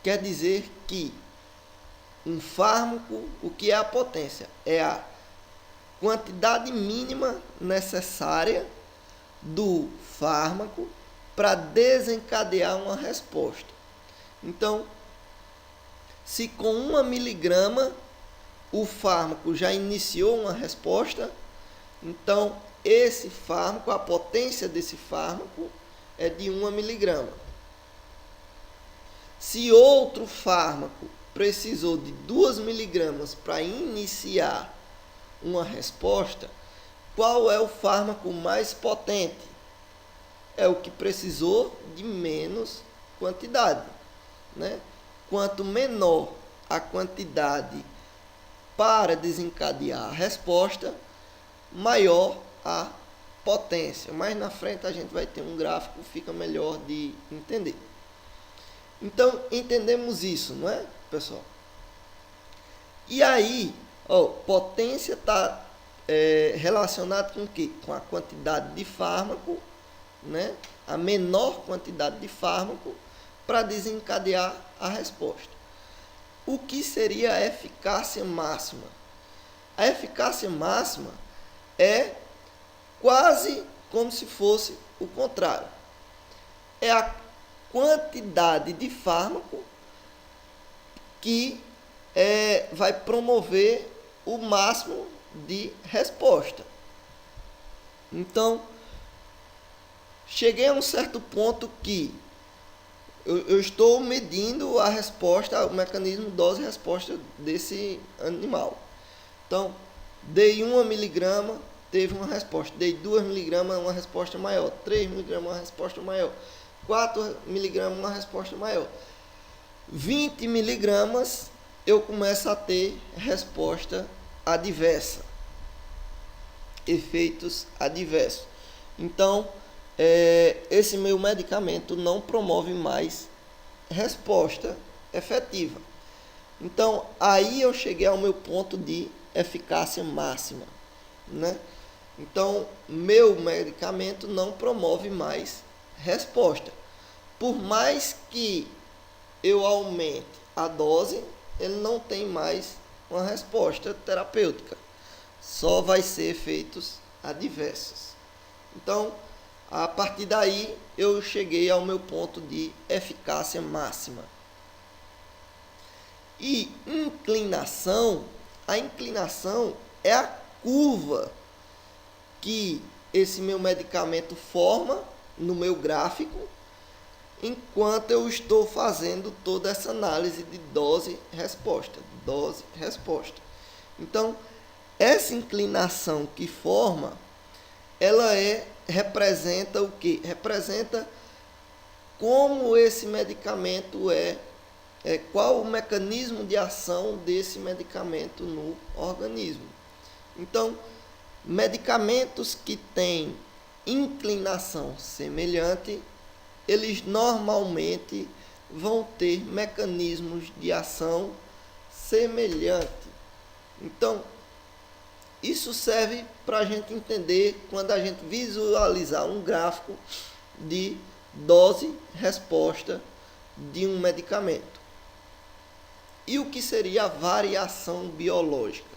quer dizer que um fármaco, o que é a potência? É a quantidade mínima necessária do fármaco para desencadear uma resposta. Então, se com 1 miligrama o fármaco já iniciou uma resposta, então esse fármaco, a potência desse fármaco é de 1 miligrama. Se outro fármaco precisou de 2 miligramas para iniciar uma resposta, qual é o fármaco mais potente? É o que precisou de menos quantidade, né? Quanto menor a quantidade para desencadear a resposta, maior a potência. Mais na frente a gente vai ter um gráfico, fica melhor de entender. Então, entendemos isso, não é, pessoal? E aí, potência está relacionado com o quê? Com a quantidade de fármaco, né? A menor quantidade de fármaco para desencadear a resposta. O que seria a eficácia máxima? A eficácia máxima é quase como se fosse o contrário. É a quantidade de fármaco que vai promover o máximo de resposta. Então, cheguei a um certo ponto que eu estou medindo a resposta, o mecanismo dose-resposta desse animal. Então, dei 1 miligrama, teve uma resposta. Dei 2 miligramas, uma resposta maior. 3 miligramas, uma resposta maior. 4 miligramas, uma resposta maior. 20 miligramas, eu começo a ter resposta adversa. Efeitos adversos. Então, esse meu medicamento não promove mais resposta efetiva. Então, aí eu cheguei ao meu ponto de eficácia máxima, né? Então, meu medicamento não promove mais resposta. Por mais que eu aumente a dose, ele não tem mais uma resposta terapêutica. Só vai ser efeitos adversos. Então, a partir daí, eu cheguei ao meu ponto de eficácia máxima. E inclinação, a inclinação é a curva que esse meu medicamento forma no meu gráfico, enquanto eu estou fazendo toda essa análise de dose-resposta. Dose-resposta. Então, essa inclinação que forma, ela representa o quê? Representa como esse medicamento qual o mecanismo de ação desse medicamento no organismo. Então, medicamentos que têm inclinação semelhante, eles normalmente vão ter mecanismos de ação semelhante. Então, isso serve para a gente entender quando a gente visualizar um gráfico de dose-resposta de um medicamento. E o que seria a variação biológica?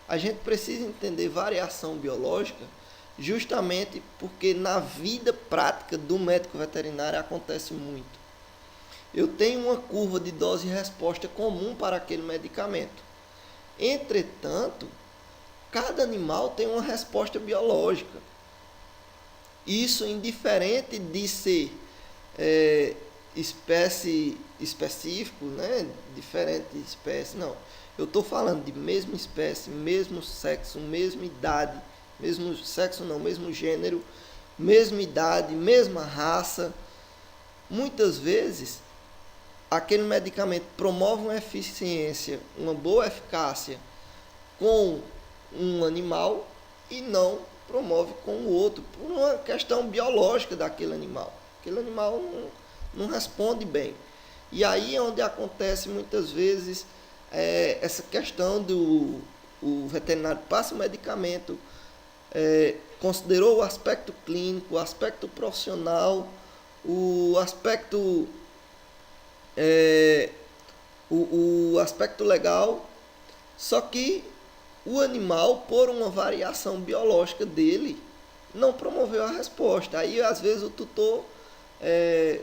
A gente precisa entender variação biológica justamente porque na vida prática do médico veterinário acontece muito. Eu tenho uma curva de dose e resposta comum para aquele medicamento. Entretanto, cada animal tem uma resposta biológica. Isso indiferente de ser espécie específico, né? Diferente espécie, não. Eu estou falando de mesma espécie, mesmo sexo, mesma idade, mesmo sexo não, mesmo gênero, mesma idade, mesma raça. Muitas vezes, aquele medicamento promove uma eficiência, uma boa eficácia com um animal e não promove com o outro, por uma questão biológica daquele animal. Aquele animal não responde bem. E aí é onde acontece muitas vezes essa questão do veterinário passa o medicamento, considerou o aspecto clínico, o aspecto profissional, o aspecto o aspecto legal, só que o animal, por uma variação biológica dele, não promoveu a resposta. Aí, às vezes, o tutor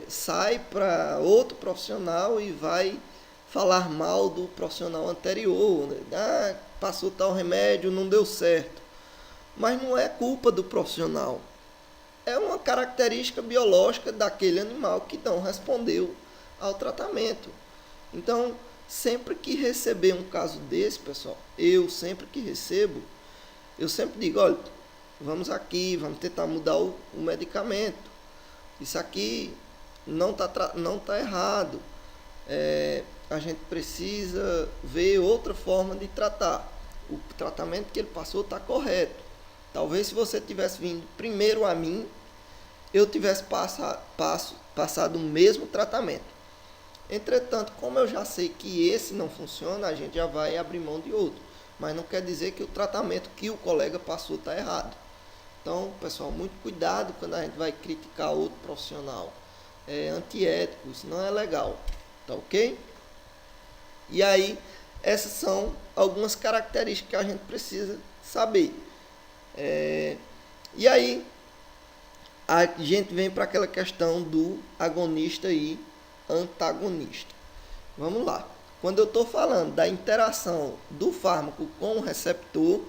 sai para outro profissional e vai falar mal do profissional anterior, né? passou tal remédio, não deu certo. Mas não é culpa do profissional. É uma característica biológica daquele animal que não respondeu ao tratamento. Então, sempre que receber um caso desse, pessoal, eu sempre que recebo, eu sempre digo, olha, vamos aqui, vamos tentar mudar o medicamento. Isso aqui não tá errado. A gente precisa ver outra forma de tratar. O tratamento que ele passou está correto. Talvez se você tivesse vindo primeiro a mim, eu tivesse passado o mesmo tratamento. Entretanto, como eu já sei que esse não funciona, a gente já vai abrir mão de outro. Mas não quer dizer que o tratamento que o colega passou está errado. Então, pessoal, muito cuidado quando a gente vai criticar outro profissional. É antiético, isso não é legal. Tá ok? E aí, essas são algumas características que a gente precisa saber. E aí, a gente vem para aquela questão do agonista e antagonista. Vamos lá. Quando eu estou falando da interação do fármaco com o receptor,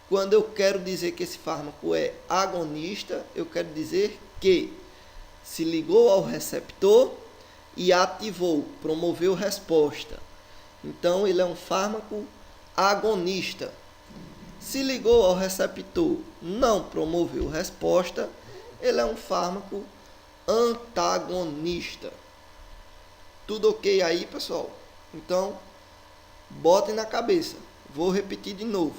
quando eu quero dizer que esse fármaco é agonista, eu quero dizer que se ligou ao receptor e ativou, promoveu resposta. Então, ele é um fármaco agonista. Se ligou ao receptor, não promoveu resposta, ele é um fármaco antagonista. Tudo ok aí, pessoal? Então, botem na cabeça. Vou repetir de novo.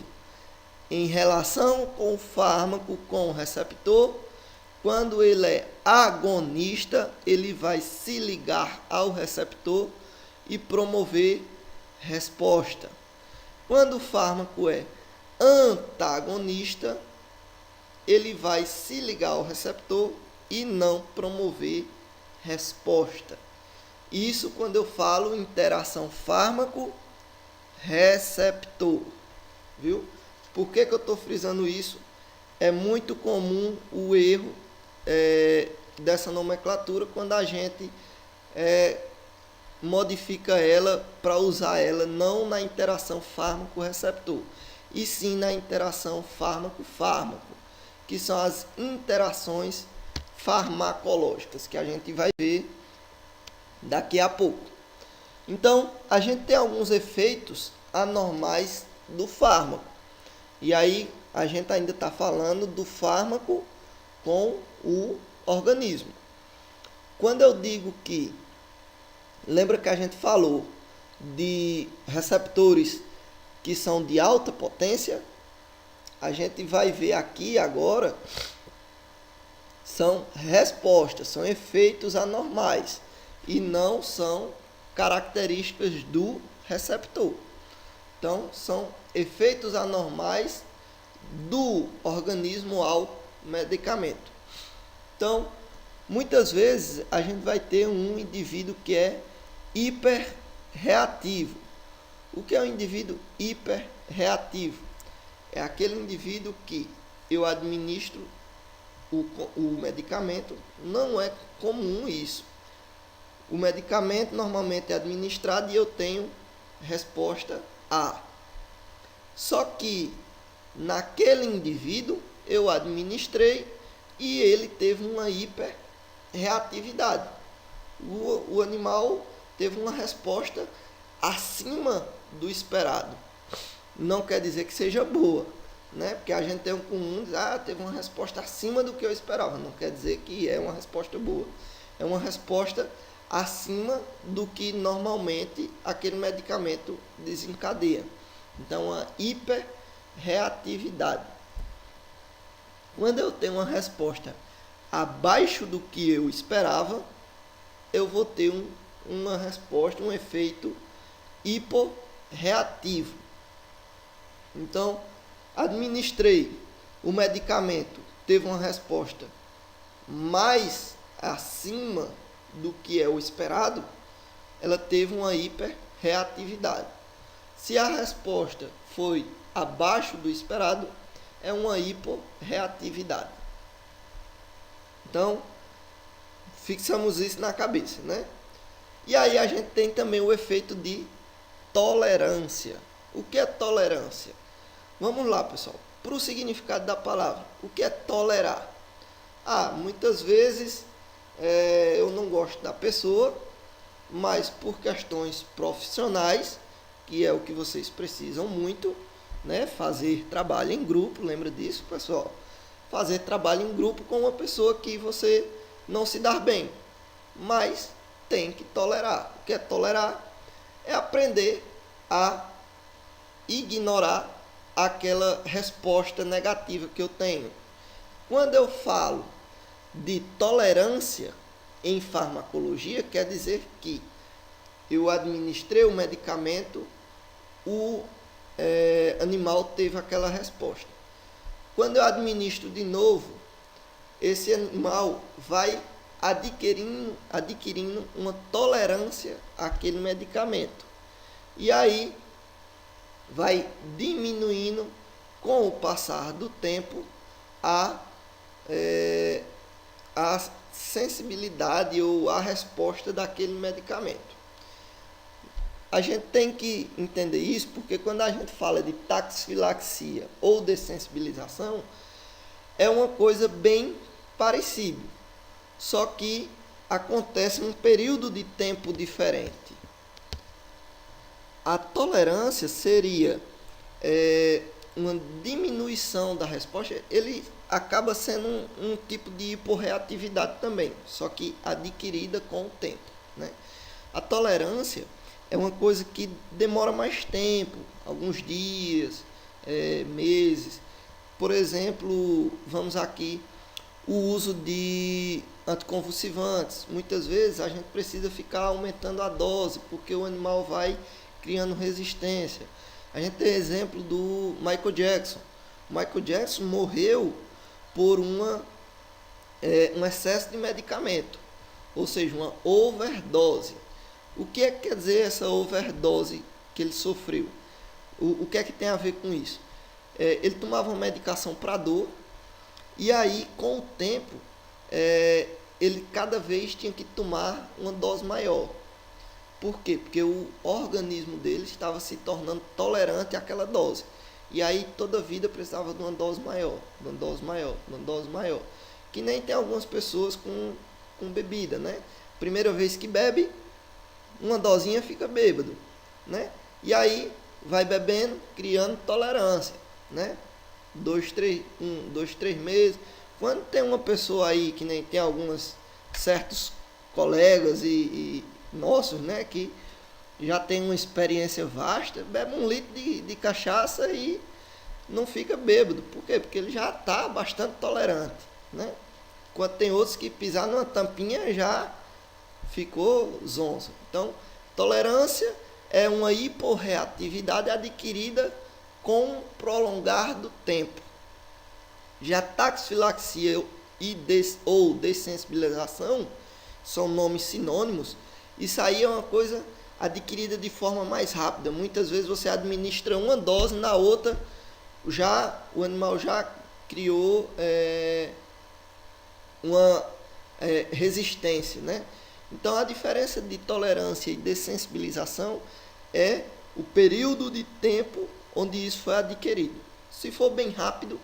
Em relação com o fármaco com o receptor, quando ele é agonista, ele vai se ligar ao receptor e promover resposta. Quando o fármaco é antagonista, ele vai se ligar ao receptor e não promover resposta. Isso quando eu falo interação fármaco-receptor, viu? Por que eu estou frisando isso? É muito comum o erro dessa nomenclatura quando a gente modifica ela para usar ela não na interação fármaco-receptor, e sim na interação fármaco-fármaco, que são as interações farmacológicas, que a gente vai ver daqui a pouco. Então, a gente tem alguns efeitos anormais do fármaco. E aí, a gente ainda está falando do fármaco com o organismo. Quando eu digo que, lembra que a gente falou de receptores que são de alta potência? A gente vai ver aqui agora, são respostas, são efeitos anormais e não são características do receptor. Então, são efeitos anormais do organismo ao medicamento. Então, muitas vezes a gente vai ter um indivíduo que é hiperreativo. O que é um indivíduo hiperreativo? É aquele indivíduo que eu administro o medicamento, não é comum isso. O medicamento normalmente é administrado e eu tenho resposta A. Só que naquele indivíduo eu administrei e ele teve uma hiperreatividade. O animal teve uma resposta acima do esperado. Não quer dizer que seja boa, né? Porque a gente tem um comum, diz, teve uma resposta acima do que eu esperava. Não quer dizer que é uma resposta boa. É uma resposta acima do que normalmente aquele medicamento desencadeia. Então, a hiperreatividade. Quando eu tenho uma resposta abaixo do que eu esperava, eu vou ter uma resposta, um efeito hiporreativo. Então, administrei o medicamento, teve uma resposta mais acima do que é o esperado, ela teve uma hiperreatividade. Se a resposta foi abaixo do esperado, é uma hiporreatividade. Então, fixamos isso na cabeça, né? E aí a gente tem também o efeito de tolerância. O que é tolerância? Vamos lá, pessoal. Para o significado da palavra, o que é tolerar? Muitas vezes eu não gosto da pessoa, mas por questões profissionais, que é o que vocês precisam muito, né? Fazer trabalho em grupo, lembra disso, pessoal? Fazer trabalho em grupo com uma pessoa que você não se dá bem, mas tem que tolerar. O que é tolerar? É aprender a ignorar aquela resposta negativa que eu tenho. Quando eu falo de tolerância em farmacologia, quer dizer que eu administrei o medicamento, o animal teve aquela resposta. Quando eu administro de novo, esse animal vai adquirindo uma tolerância àquele medicamento. E aí vai diminuindo, com o passar do tempo, a sensibilidade ou a resposta daquele medicamento. A gente tem que entender isso porque quando a gente fala de taxifilaxia ou dessensibilização, é uma coisa bem parecida, só que acontece em um período de tempo diferente. A tolerância seria uma diminuição da resposta, ele acaba sendo um tipo de hiporreatividade também, só que adquirida com o tempo, né? A tolerância é uma coisa que demora mais tempo, alguns dias, meses. Por exemplo, vamos aqui, o uso de anticonvulsivantes. Muitas vezes a gente precisa ficar aumentando a dose, porque o animal vai criando resistência. A gente tem exemplo do Michael Jackson. O Michael Jackson morreu por um excesso de medicamento, ou seja, uma overdose. O que é que quer dizer essa overdose que ele sofreu? O que é que tem a ver com isso? Ele tomava uma medicação para dor, e aí, com o tempo, ele cada vez tinha que tomar uma dose maior. Por quê? Porque o organismo dele estava se tornando tolerante àquela dose. E aí, toda a vida precisava de uma dose maior, de uma dose maior, de uma dose maior. Que nem tem algumas pessoas com bebida, né? Primeira vez que bebe, uma dosinha fica bêbado, né? E aí vai bebendo, criando tolerância, né? 2, 3 meses. Quando tem uma pessoa aí, que nem tem alguns certos colegas e nossos, né, que já tem uma experiência vasta, bebe 1 litro de cachaça e não fica bêbado. Por quê? Porque ele já está bastante tolerante, né? Enquanto tem outros que pisar numa tampinha já ficou zonzo. Então, tolerância é uma hiporreatividade adquirida com o prolongar do tempo. Já taxifilaxia ou dessensibilização são nomes sinônimos. Isso aí é uma coisa adquirida de forma mais rápida. Muitas vezes você administra uma dose, na outra o animal já criou uma resistência, né? Então, a diferença de tolerância e dessensibilização é o período de tempo onde isso foi adquirido. Se for bem rápido,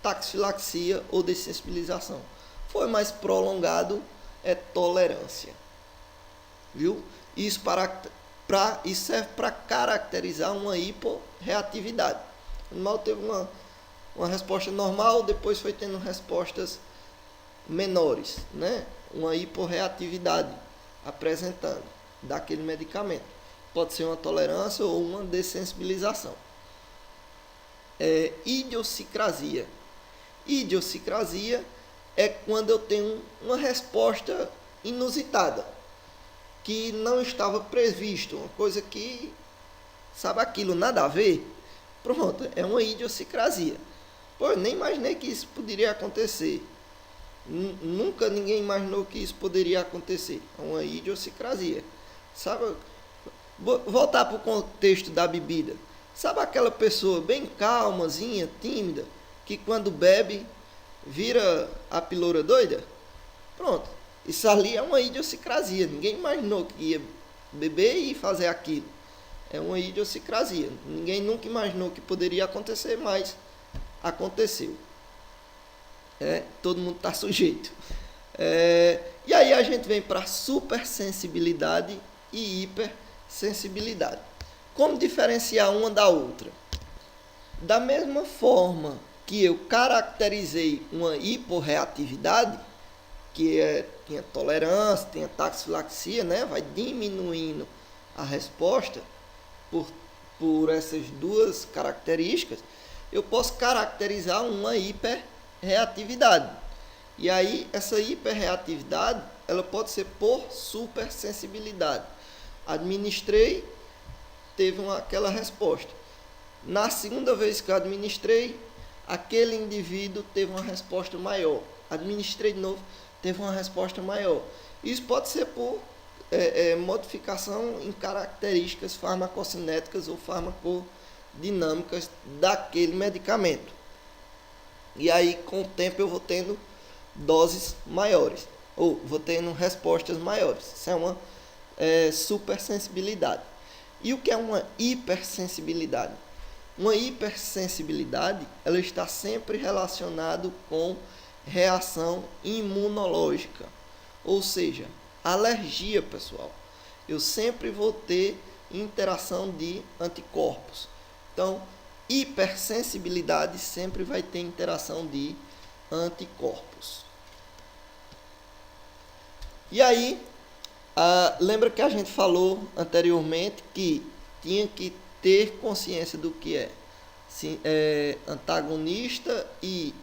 taxifilaxia ou dessensibilização. For mais prolongado, é tolerância. Viu? Isso serve para caracterizar uma hiporreatividade. O animal teve uma resposta normal, depois foi tendo respostas menores, né? Uma hiporreatividade apresentando daquele medicamento. Pode ser uma tolerância ou uma dessensibilização. Idiosincrasia. Idiosincrasia é quando eu tenho uma resposta inusitada, que não estava previsto, uma coisa que, sabe aquilo, nada a ver? Pronto, é uma idiosincrasia. Pô, eu nem imaginei que isso poderia acontecer. Nunca ninguém imaginou que isso poderia acontecer. É uma idiosincrasia. Sabe? Vou voltar para o contexto da bebida. Sabe aquela pessoa bem calmazinha, tímida, que quando bebe vira a piloura doida? Pronto. Isso ali é uma idiosincrasia. Ninguém imaginou que ia beber e fazer aquilo. É uma idiosincrasia. Ninguém nunca imaginou que poderia acontecer, mas aconteceu. Todo mundo está sujeito. E aí a gente vem para supersensibilidade e hipersensibilidade. Como diferenciar uma da outra? Da mesma forma que eu caracterizei uma hiporreatividade, que tinha tolerância, tinha taxifilaxia, né? Vai diminuindo a resposta por essas duas características, eu posso caracterizar uma hiperreatividade. E aí, essa hiperreatividade, ela pode ser por supersensibilidade. Administrei, teve aquela resposta. Na segunda vez que eu administrei, aquele indivíduo teve uma resposta maior. Administrei de novo, teve uma resposta maior. Isso pode ser por modificação em características farmacocinéticas ou farmacodinâmicas daquele medicamento. E aí, com o tempo, eu vou tendo doses maiores, ou vou tendo respostas maiores. Isso é uma supersensibilidade. E o que é uma hipersensibilidade? Uma hipersensibilidade, ela está sempre relacionada com reação imunológica, ou seja, alergia, pessoal. Eu sempre vou ter interação de anticorpos. Então, hipersensibilidade sempre vai ter interação de anticorpos. E aí, lembra que a gente falou anteriormente que tinha que ter consciência do que é antagonista e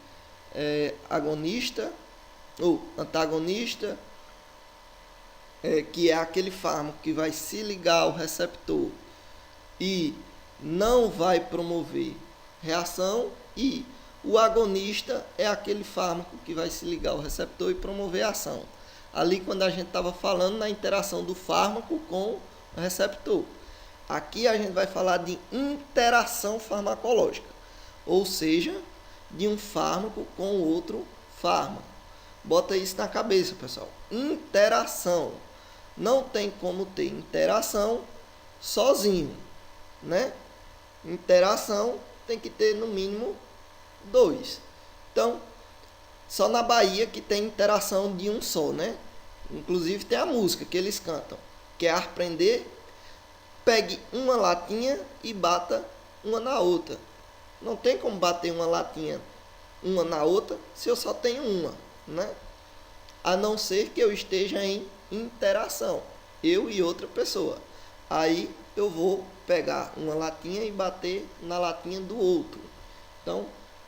agonista, ou antagonista, que é aquele fármaco que vai se ligar ao receptor e não vai promover reação, e o agonista é aquele fármaco que vai se ligar ao receptor e promover ação. Ali quando a gente estava falando na interação do fármaco com o receptor. Aqui a gente vai falar de interação farmacológica, ou seja, de um fármaco com outro fármaco. Bota isso na cabeça, pessoal. Interação. Não tem como ter interação sozinho, né? Interação tem que ter no mínimo 2. Então, só na Bahia que tem interação de um só, né? Inclusive tem a música que eles cantam. Quer aprender? Pegue uma latinha e bata uma na outra. Não tem como bater uma latinha uma na outra se eu só tenho uma, né? A não ser que eu esteja em interação, eu e outra pessoa. Aí eu vou pegar uma latinha e bater na latinha do outro. Então,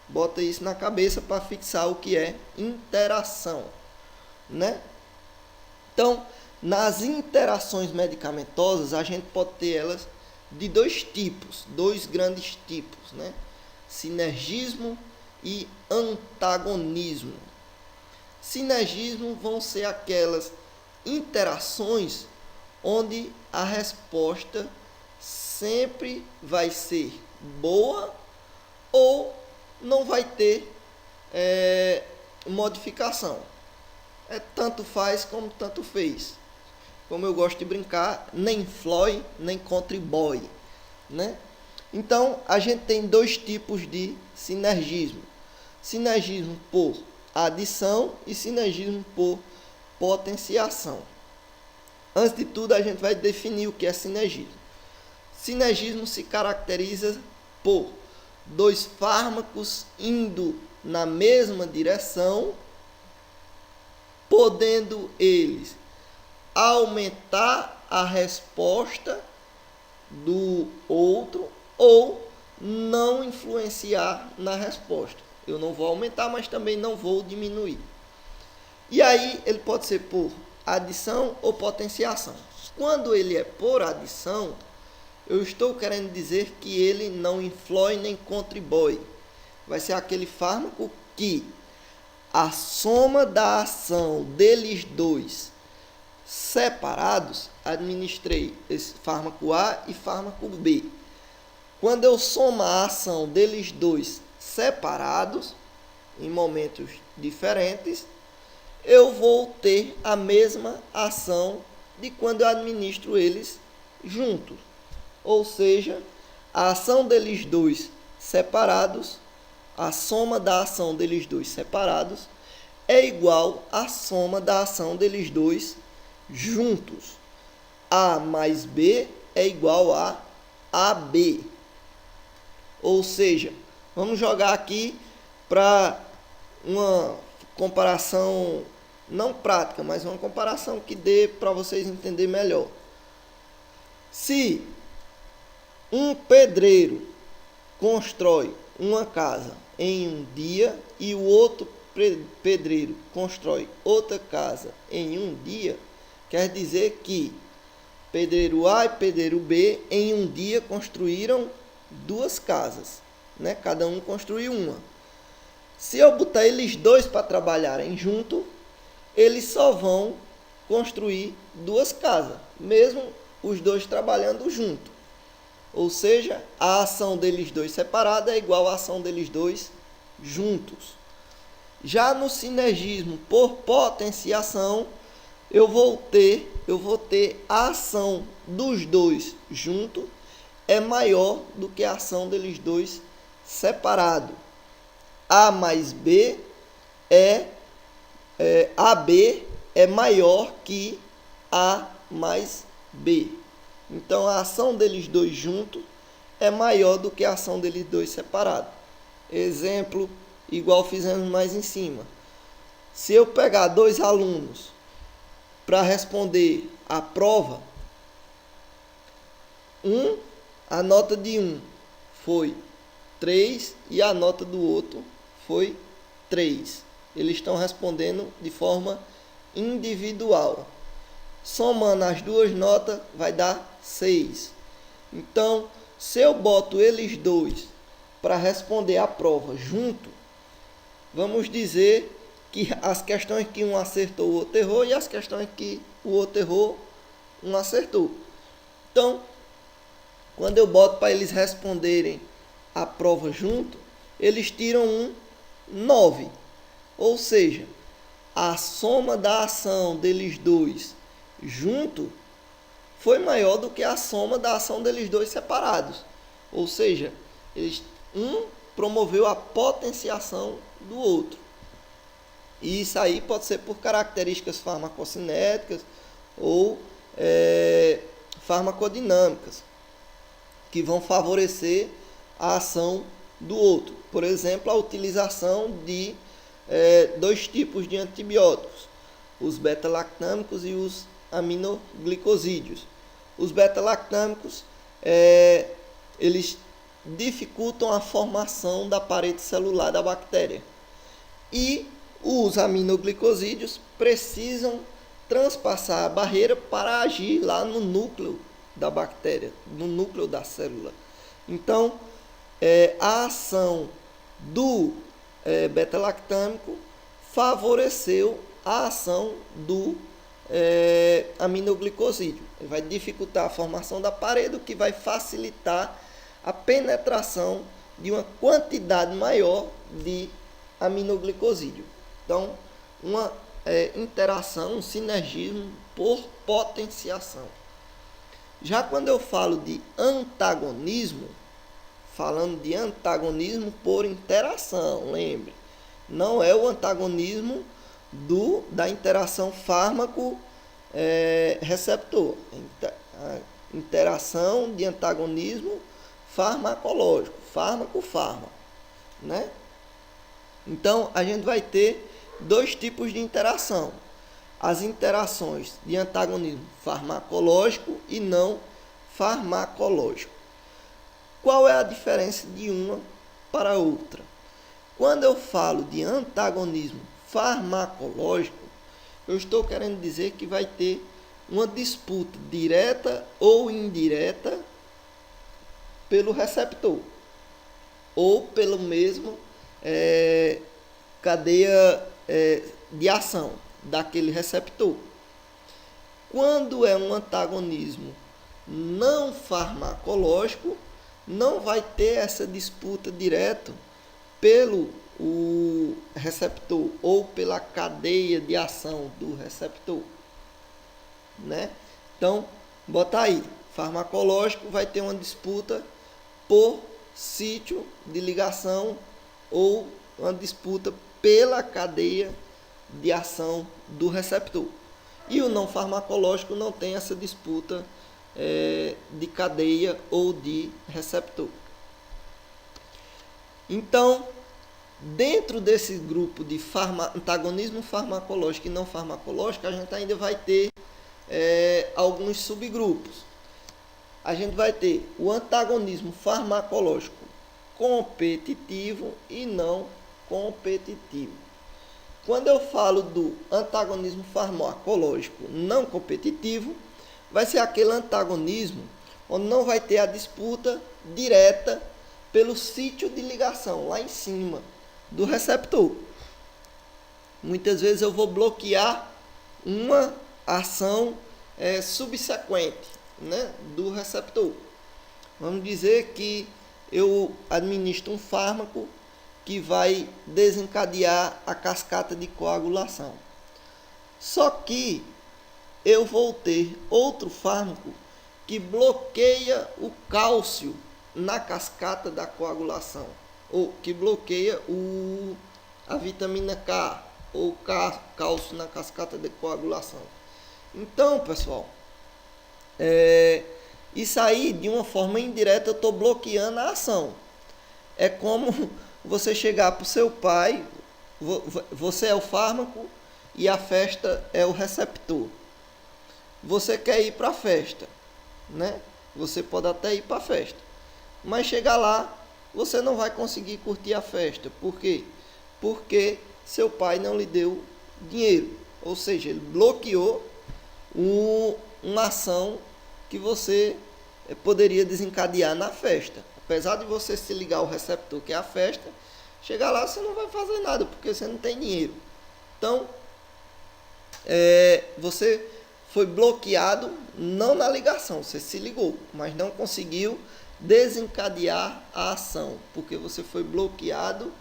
bota isso na cabeça para fixar o que é interação, né? Então, nas interações medicamentosas, a gente pode ter elas de dois tipos, dois grandes tipos, né? Sinergismo e antagonismo. Sinergismo vão ser aquelas interações onde a resposta sempre vai ser boa ou não vai ter modificação. Tanto faz como tanto fez. Como eu gosto de brincar, nem flói, nem contribui, né? Então, a gente tem dois tipos de sinergismo. Sinergismo por adição e sinergismo por potenciação. Antes de tudo, a gente vai definir o que é sinergismo. Sinergismo se caracteriza por dois fármacos indo na mesma direção, podendo eles aumentar a resposta do outro ou não influenciar na resposta. Eu não vou aumentar, mas também não vou diminuir. E aí ele pode ser por adição ou potenciação. Quando ele é por adição, eu estou querendo dizer que ele não influi nem contribui. Vai ser aquele fármaco que a soma da ação deles dois separados, administrei esse fármaco A e fármaco B. Quando eu somo a ação deles dois separados, em momentos diferentes, eu vou ter a mesma ação de quando eu administro eles juntos. ou seja, a ação deles dois separados, a soma da ação deles dois separados é igual à soma da ação deles dois juntos. A mais B é igual a AB. Ou seja, vamos jogar aqui para uma comparação não prática, mas uma comparação que dê para vocês entenderem melhor. Se um pedreiro constrói uma casa em um dia e o outro pedreiro constrói outra casa em um dia, quer dizer que pedreiro A e pedreiro B em um dia construíram duas casas, né? Cada um construiu uma. Se eu botar eles dois para trabalharem junto, eles só vão construir duas casas, mesmo os dois trabalhando junto. Ou seja, a ação deles dois separada é igual à ação deles dois juntos. Já no sinergismo por potenciação, eu vou ter a ação dos dois junto é maior do que a ação deles dois separado. A mais B AB é maior que A mais B. Então, a ação deles dois juntos é maior do que a ação deles dois separados. Exemplo, igual fizemos mais em cima. Se eu pegar dois alunos para responder a prova, a nota de um foi 3 e a nota do outro foi 3. Eles estão respondendo de forma individual. Somando as duas notas vai dar 6. Então, se eu boto eles dois para responder a prova junto, vamos dizer que as questões que um acertou, o outro errou, e as questões que o outro errou, um acertou. Então, quando eu boto para eles responderem a prova junto, eles tiram um 9. Ou seja, a soma da ação deles dois junto foi maior do que a soma da ação deles dois separados. Ou seja, um promoveu a potenciação do outro. E isso aí pode ser por características farmacocinéticas ou farmacodinâmicas, que vão favorecer a ação do outro. Por exemplo, a utilização de dois tipos de antibióticos, os beta-lactâmicos e os aminoglicosídeos. Os beta-lactâmicos, eles dificultam a formação da parede celular da bactéria. E os aminoglicosídeos precisam transpassar a barreira para agir lá no núcleo da bactéria, no núcleo da célula. Então, a ação do beta-lactâmico favoreceu a ação do aminoglicosídeo. Ele vai dificultar a formação da parede, o que vai facilitar a penetração de uma quantidade maior de aminoglicosídeo. Então, uma interação, um sinergismo por potenciação. Já quando eu falo de antagonismo, falando de antagonismo por interação, lembre, não é o antagonismo da interação fármaco-receptor. A interação de antagonismo farmacológico, fármaco-fármaco, né? Então, a gente vai ter dois tipos de interação. As interações de antagonismo farmacológico e não farmacológico. Qual é a diferença de uma para a outra? Quando eu falo de antagonismo farmacológico, eu estou querendo dizer que vai ter uma disputa direta ou indireta pelo receptor ou pelo mesmo cadeia de ação daquele receptor. Quando é um antagonismo não farmacológico, não vai ter essa disputa direta pelo receptor ou pela cadeia de ação do receptor, né? Então, Bota aí, farmacológico vai ter uma disputa por sítio de ligação ou uma disputa pela cadeia de ação do receptor. E o não farmacológico não tem essa disputa de cadeia ou de receptor. Então, dentro desse grupo de antagonismo farmacológico e não farmacológico, a gente ainda vai ter alguns subgrupos. A gente vai ter o antagonismo farmacológico competitivo e não competitivo. Quando eu falo do antagonismo farmacológico não competitivo, vai ser aquele antagonismo onde não vai ter a disputa direta pelo sítio de ligação, lá em cima do receptor. Muitas vezes eu vou bloquear uma ação subsequente, né, do receptor. Vamos dizer que eu administro um fármaco que vai desencadear a cascata de coagulação. Só que eu vou ter outro fármaco que bloqueia o cálcio na cascata da coagulação, ou que bloqueia a vitamina K, ou cálcio na cascata de coagulação. Então, pessoal, isso aí, de uma forma indireta, eu estou bloqueando a ação. É como você chegar para o seu pai, você é o fármaco e a festa é o receptor. Você quer ir para a festa, né? Você pode até ir para a festa, mas chegar lá, você não vai conseguir curtir a festa. Por quê? Porque seu pai não lhe deu dinheiro, ou seja, ele bloqueou uma ação que você poderia desencadear na festa. Apesar de você se ligar ao receptor, que é a festa, chegar lá você não vai fazer nada, porque você não tem dinheiro. Então, você foi bloqueado não na ligação, você se ligou, mas não conseguiu desencadear a ação, porque você foi bloqueado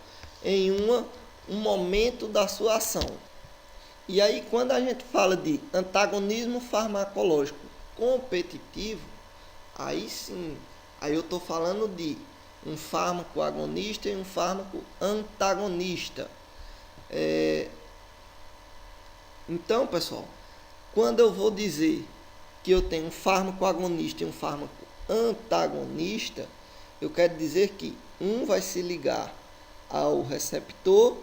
em um momento da sua ação. E aí, quando a gente fala de antagonismo farmacológico competitivo, aí sim, aí eu estou falando de um fármaco agonista e um fármaco antagonista. Então, pessoal, quando eu vou dizer que eu tenho um fármaco agonista e um fármaco antagonista, eu quero dizer que um vai se ligar ao receptor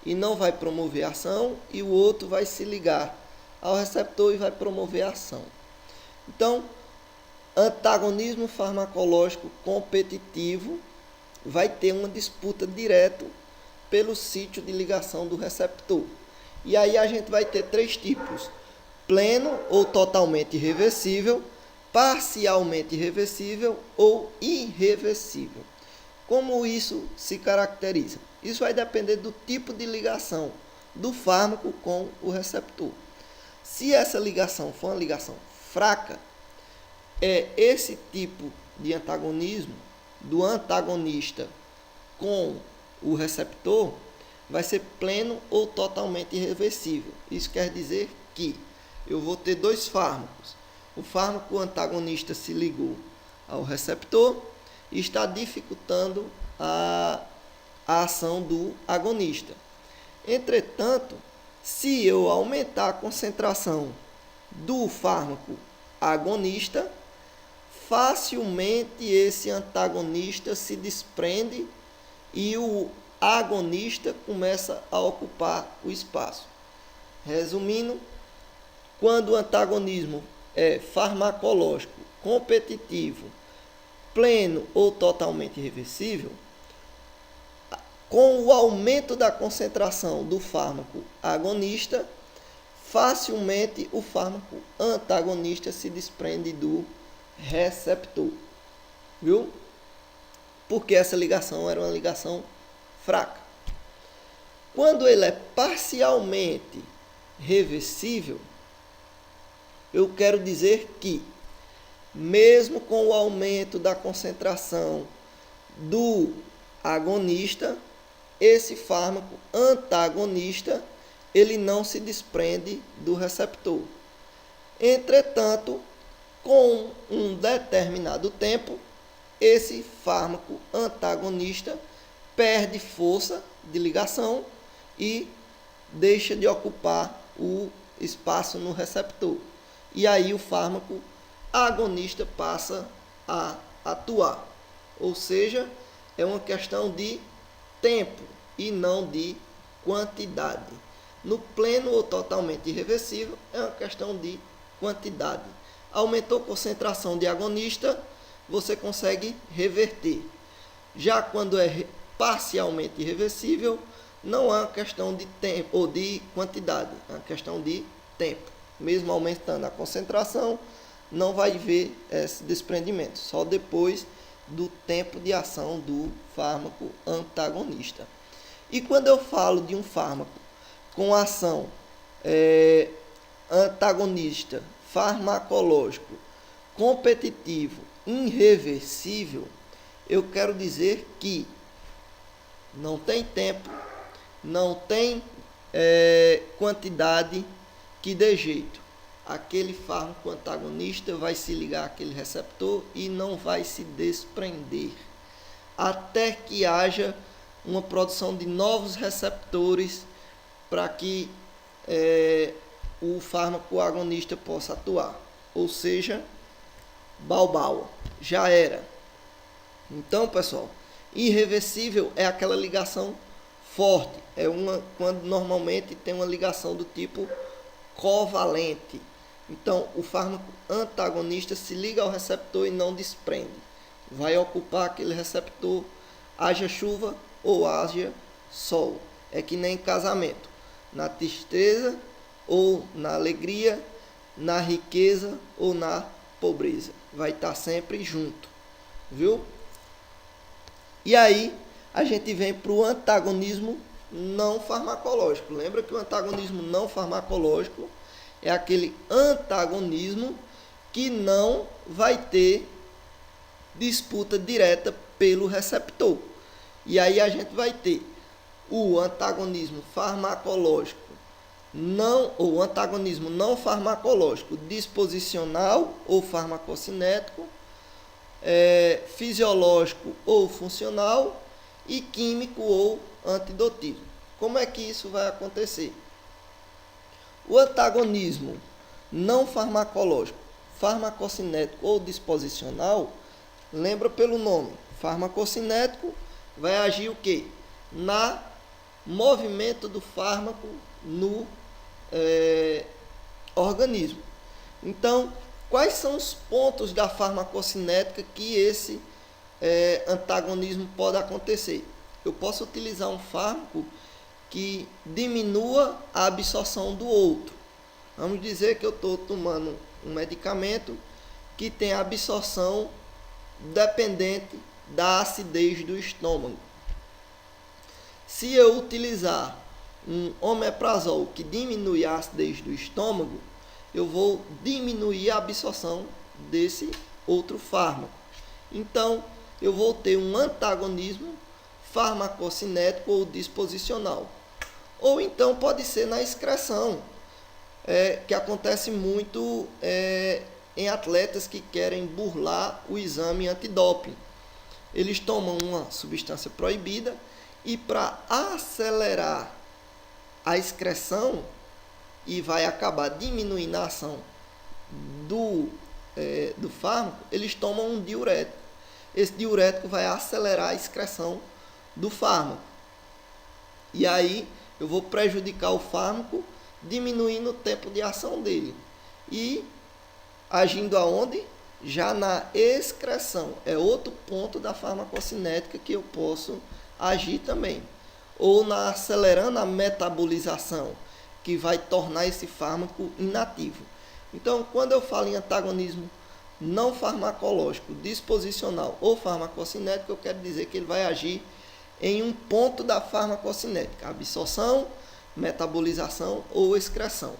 e não vai promover ação, e o outro vai se ligar ao receptor e vai promover ação. Então, antagonismo farmacológico competitivo vai ter uma disputa direta pelo sítio de ligação do receptor. E aí a gente vai ter três tipos: pleno ou totalmente irreversível, parcialmente irreversível ou irreversível. Como isso se caracteriza? Isso vai depender do tipo de ligação do fármaco com o receptor. Se essa ligação for uma ligação fraca, esse tipo de antagonismo do antagonista com o receptor vai ser pleno ou totalmente irreversível. Isso quer dizer que eu vou ter dois fármacos. O fármaco antagonista se ligou ao receptor e está dificultando a ação do agonista. Entretanto, se eu aumentar a concentração do fármaco agonista, facilmente esse antagonista se desprende e o agonista começa a ocupar o espaço. Resumindo, quando o antagonismo é farmacológico, competitivo, pleno ou totalmente irreversível, com o aumento da concentração do fármaco agonista, facilmente o fármaco antagonista se desprende do receptor. Viu? Porque essa ligação era uma ligação fraca. Quando ele é parcialmente reversível, eu quero dizer que, mesmo com o aumento da concentração do agonista, esse fármaco antagonista ele não se desprende do receptor. Entretanto, com um determinado tempo, esse fármaco antagonista perde força de ligação e deixa de ocupar o espaço no receptor. E aí o fármaco agonista passa a atuar. Ou seja, é uma questão de tempo e não de quantidade. No pleno ou totalmente irreversível, é uma questão de quantidade. Aumentou a concentração de agonista, você consegue reverter. Já quando é parcialmente irreversível, não é uma questão de tempo ou de quantidade, é uma questão de tempo. Mesmo aumentando a concentração, não vai ver esse desprendimento, só depois do tempo de ação do fármaco antagonista. E quando eu falo de um fármaco com ação antagonista, farmacológico, competitivo, irreversível, eu quero dizer que não tem tempo, não tem quantidade que dê jeito. Aquele fármaco antagonista vai se ligar àquele receptor e não vai se desprender, até que haja uma produção de novos receptores para que o fármaco agonista possa atuar. Ou seja, balbal, já era. Então, pessoal, irreversível é aquela ligação forte, quando normalmente tem uma ligação do tipo covalente. Então, o fármaco antagonista se liga ao receptor e não desprende. Vai ocupar aquele receptor, haja chuva ou haja sol. É que nem casamento. Na tristeza ou na alegria, na riqueza ou na pobreza. Vai estar sempre junto. Viu? E aí, a gente vem para o antagonismo não farmacológico. Lembra que o antagonismo não farmacológico é aquele antagonismo que não vai ter disputa direta pelo receptor. E aí a gente vai ter o antagonismo farmacológico ou antagonismo não farmacológico, disposicional ou farmacocinético, fisiológico ou funcional e químico ou antidotível. Como é que isso vai acontecer? O antagonismo não farmacológico, farmacocinético ou disposicional, lembra pelo nome, farmacocinético vai agir o quê? Na movimento do fármaco no organismo. Então, quais são os pontos da farmacocinética que esse antagonismo pode acontecer? Eu posso utilizar um fármaco que diminua a absorção do outro. Vamos dizer que eu estou tomando um medicamento que tem absorção dependente da acidez do estômago. Se eu utilizar um omeprazol que diminui a acidez do estômago, eu vou diminuir a absorção desse outro fármaco. Então, eu vou ter um antagonismo farmacocinético ou disposicional. Ou então pode ser na excreção, que acontece muito em atletas que querem burlar o exame antidoping. Eles tomam uma substância proibida e para acelerar a excreção e vai acabar diminuindo a ação do fármaco, eles tomam um diurético. Esse diurético vai acelerar a excreção do fármaco. E aí eu vou prejudicar o fármaco, diminuindo o tempo de ação dele. E agindo aonde? Já na excreção. É outro ponto da farmacocinética que eu posso agir também. Ou acelerando a metabolização, que vai tornar esse fármaco inativo. Então, quando eu falo em antagonismo não farmacológico, disposicional ou farmacocinético, eu quero dizer que ele vai agir em um ponto da farmacocinética, absorção, metabolização ou excreção.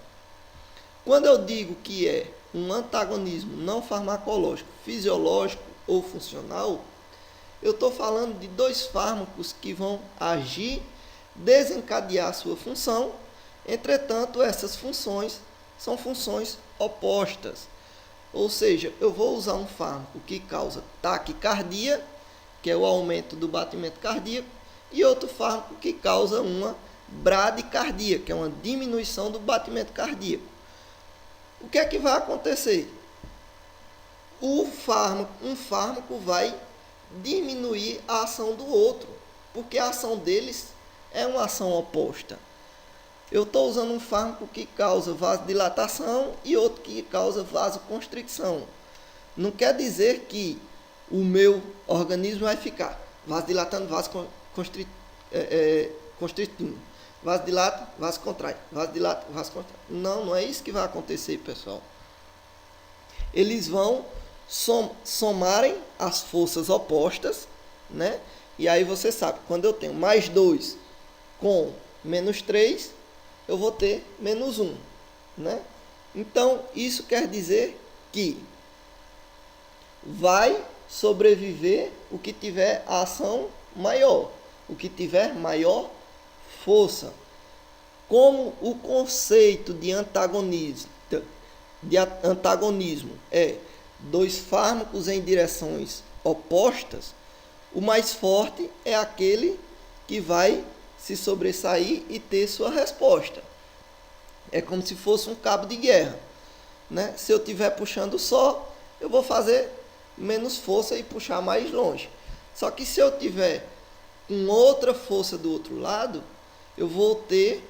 Quando eu digo que é um antagonismo não farmacológico, fisiológico ou funcional, eu estou falando de dois fármacos que vão agir, desencadear sua função. Entretanto, essas funções são funções opostas. Ou seja, eu vou usar um fármaco que causa taquicardia, que é o aumento do batimento cardíaco, e outro fármaco que causa uma bradicardia, que é uma diminuição do batimento cardíaco. O que é que vai acontecer? Um fármaco vai diminuir a ação do outro, porque a ação deles é uma ação oposta. Eu estou usando um fármaco que causa vasodilatação e outro que causa vasoconstricção. Não quer dizer que o meu organismo vai ficar vasodilatando, vasoconstrictindo. Vasodilata, vasocontrai. Vasodilata, vasocontrai. Não é isso que vai acontecer, pessoal. Eles vão somarem as forças opostas, né? E aí você sabe, quando eu tenho mais 2 com menos 3, eu vou ter menos 1, né? Então, isso quer dizer que vai sobreviver o que tiver a ação maior, o que tiver maior força. Como o conceito de antagonismo é 2 fármacos em direções opostas, o mais forte é aquele que vai se sobressair e ter sua resposta. É como se fosse um cabo de guerra, né? Se eu estiver puxando só, eu vou fazer menos força e puxar mais longe. Só que se eu tiver com outra força do outro lado, eu vou ter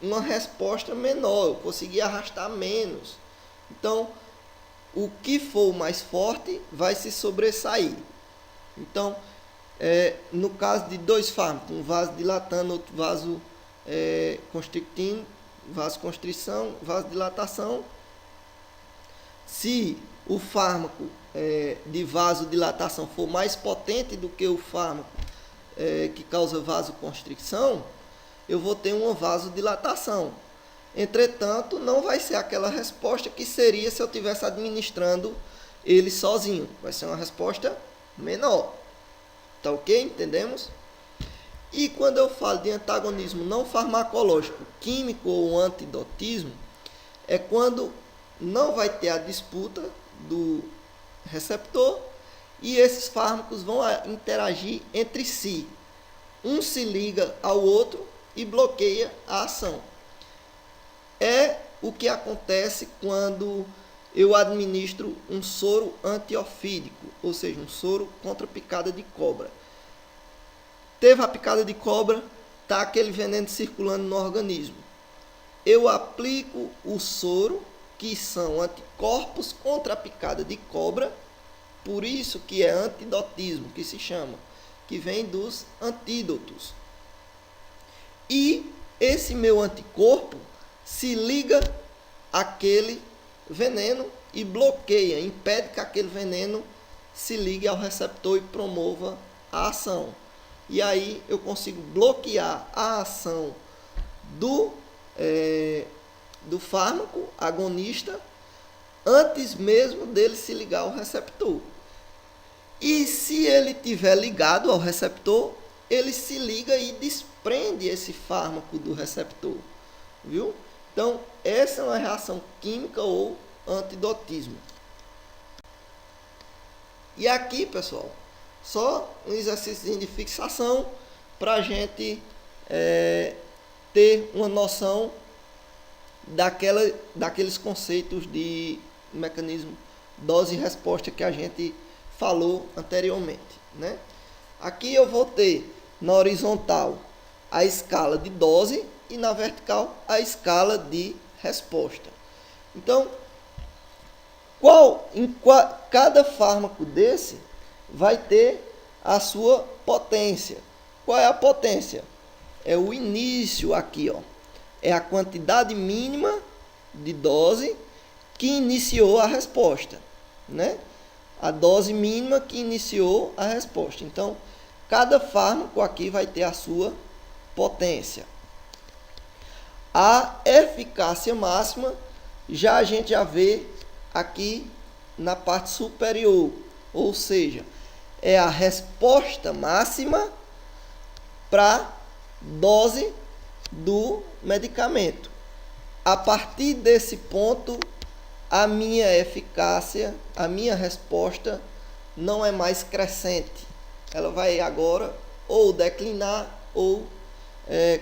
uma resposta menor, eu consegui arrastar menos. Então, o que for mais forte vai se sobressair. Então, no caso de 2 fármacos, um vasodilatando, outro vasoconstrictindo, vasoconstrição, vasodilatação, se o fármaco de vasodilatação for mais potente do que o fármaco que causa vasoconstricção, eu vou ter uma vasodilatação. Entretanto, não vai ser aquela resposta que seria se eu estivesse administrando ele sozinho. Vai ser uma resposta menor. Tá ok? Entendemos? E quando eu falo de antagonismo não farmacológico, químico ou antidotismo, é quando não vai ter a disputa do receptor e esses fármacos vão interagir entre si. Um se liga ao outro e bloqueia a ação. É o que acontece quando eu administro um soro antiofídico, ou seja, um soro contra picada de cobra. Teve a picada de cobra, está aquele veneno circulando no organismo. Eu aplico o soro, que são anticorpos contra a picada de cobra, por isso que é antidotismo, que se chama, que vem dos antídotos. E esse meu anticorpo se liga àquele veneno e bloqueia, impede que aquele veneno se ligue ao receptor e promova a ação. E aí eu consigo bloquear a ação do fármaco agonista antes mesmo dele se ligar ao receptor. E se ele estiver ligado ao receptor, ele se liga e desprende esse fármaco do receptor. Viu? Então, essa é uma reação química ou antidotismo. E aqui, pessoal, só um exercício de fixação para a gente ter uma noção daqueles conceitos de mecanismo dose e resposta que a gente falou anteriormente, né? Aqui eu vou ter na horizontal a escala de dose e na vertical a escala de resposta. Então, cada fármaco desse vai ter a sua potência. Qual é a potência? É o início aqui, ó. É a quantidade mínima de dose que iniciou a resposta, né? A dose mínima que iniciou a resposta. Então, cada fármaco aqui vai ter a sua potência. A eficácia máxima a gente já vê aqui na parte superior, ou seja, é a resposta máxima para dose do medicamento. A partir desse ponto a minha eficácia, a minha resposta não é mais crescente. Ela vai agora ou declinar ou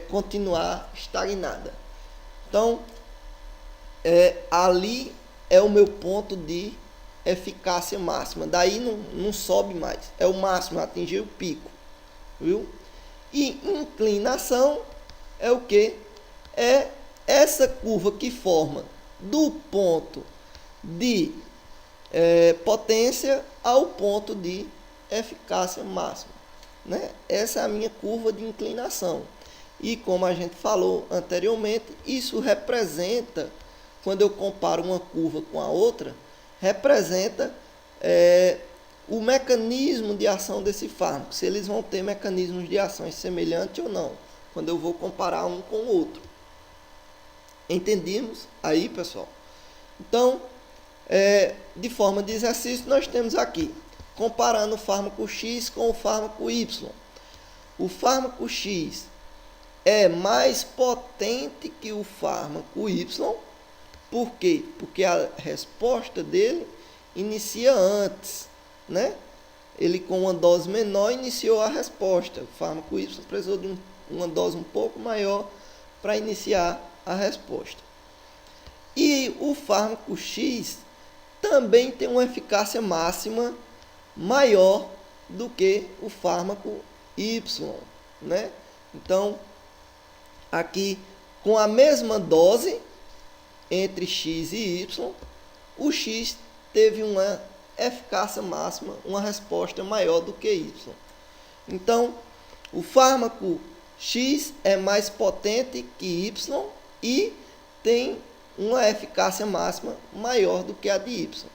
continuar estagnada. Então, ali é o meu ponto de eficácia máxima. Daí não sobe mais. É o máximo, atingir o pico. Viu? E inclinação é o que? É essa curva que forma do ponto de potência ao ponto de eficácia máxima. Né? Essa é a minha curva de inclinação. E como a gente falou anteriormente, isso representa, quando eu comparo uma curva com a outra, representa o mecanismo de ação desse fármaco, se eles vão ter mecanismos de ação semelhantes ou não, quando eu vou comparar um com o outro. Entendimos aí, pessoal? Então, de forma de exercício, nós temos aqui, comparando o fármaco X com o fármaco Y. O fármaco X é mais potente que o fármaco Y. Por quê? Porque a resposta dele inicia antes, né? Ele com uma dose menor iniciou a resposta. O fármaco Y precisou de uma dose um pouco maior para iniciar a resposta. E o fármaco X também tem uma eficácia máxima maior do que o fármaco Y, né? Então, aqui com a mesma dose entre X e Y, o X teve uma eficácia máxima, uma resposta maior do que Y. Então, o fármaco X é mais potente que Y e tem uma eficácia máxima maior do que a de Y.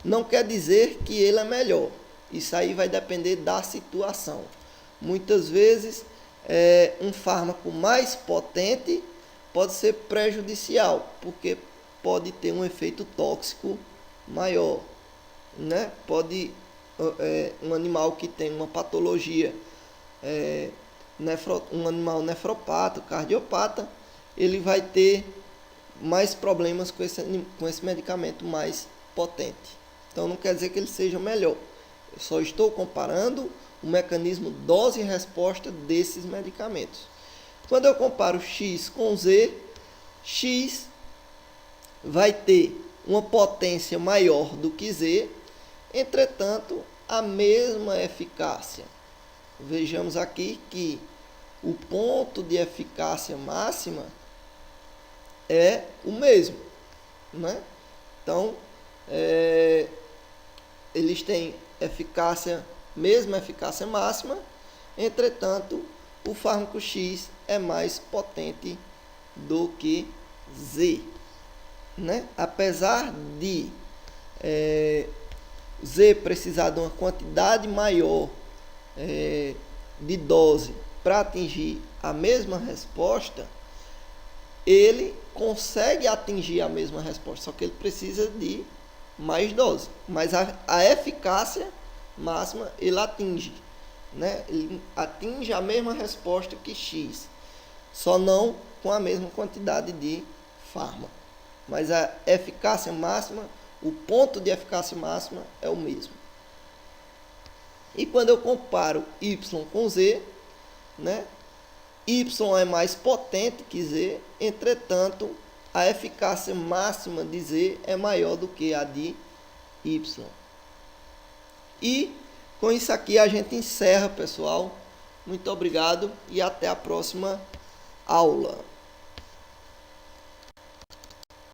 Não quer dizer que ele é melhor. Isso aí vai depender da situação. Muitas vezes, um fármaco mais potente pode ser prejudicial, porque pode ter um efeito tóxico maior, né? Pode um animal que tem uma patologia, um animal nefropata, cardiopata, ele vai ter mais problemas com esse medicamento mais potente. Então não quer dizer que ele seja melhor. Eu só estou comparando o mecanismo dose e resposta desses medicamentos. Quando eu comparo X com Z, X vai ter uma potência maior do que Z, entretanto, a mesma eficácia. Vejamos aqui que o ponto de eficácia máxima é o mesmo, né? Então, eles têm mesma eficácia máxima, entretanto, o fármaco X é mais potente do que Z, né? Apesar de Z precisar de uma quantidade maior de dose para atingir a mesma resposta, ele consegue atingir a mesma resposta, só que ele precisa de mais dose. Mas a eficácia máxima ele atinge, né? Ele atinge a mesma resposta que X, só não com a mesma quantidade de fármaco. Mas a eficácia máxima, o ponto de eficácia máxima é o mesmo. E quando eu comparo Y com Z, né? Y é mais potente que Z, entretanto, a eficácia máxima de Z é maior do que a de Y. E com isso aqui a gente encerra, pessoal. Muito obrigado e até a próxima aula.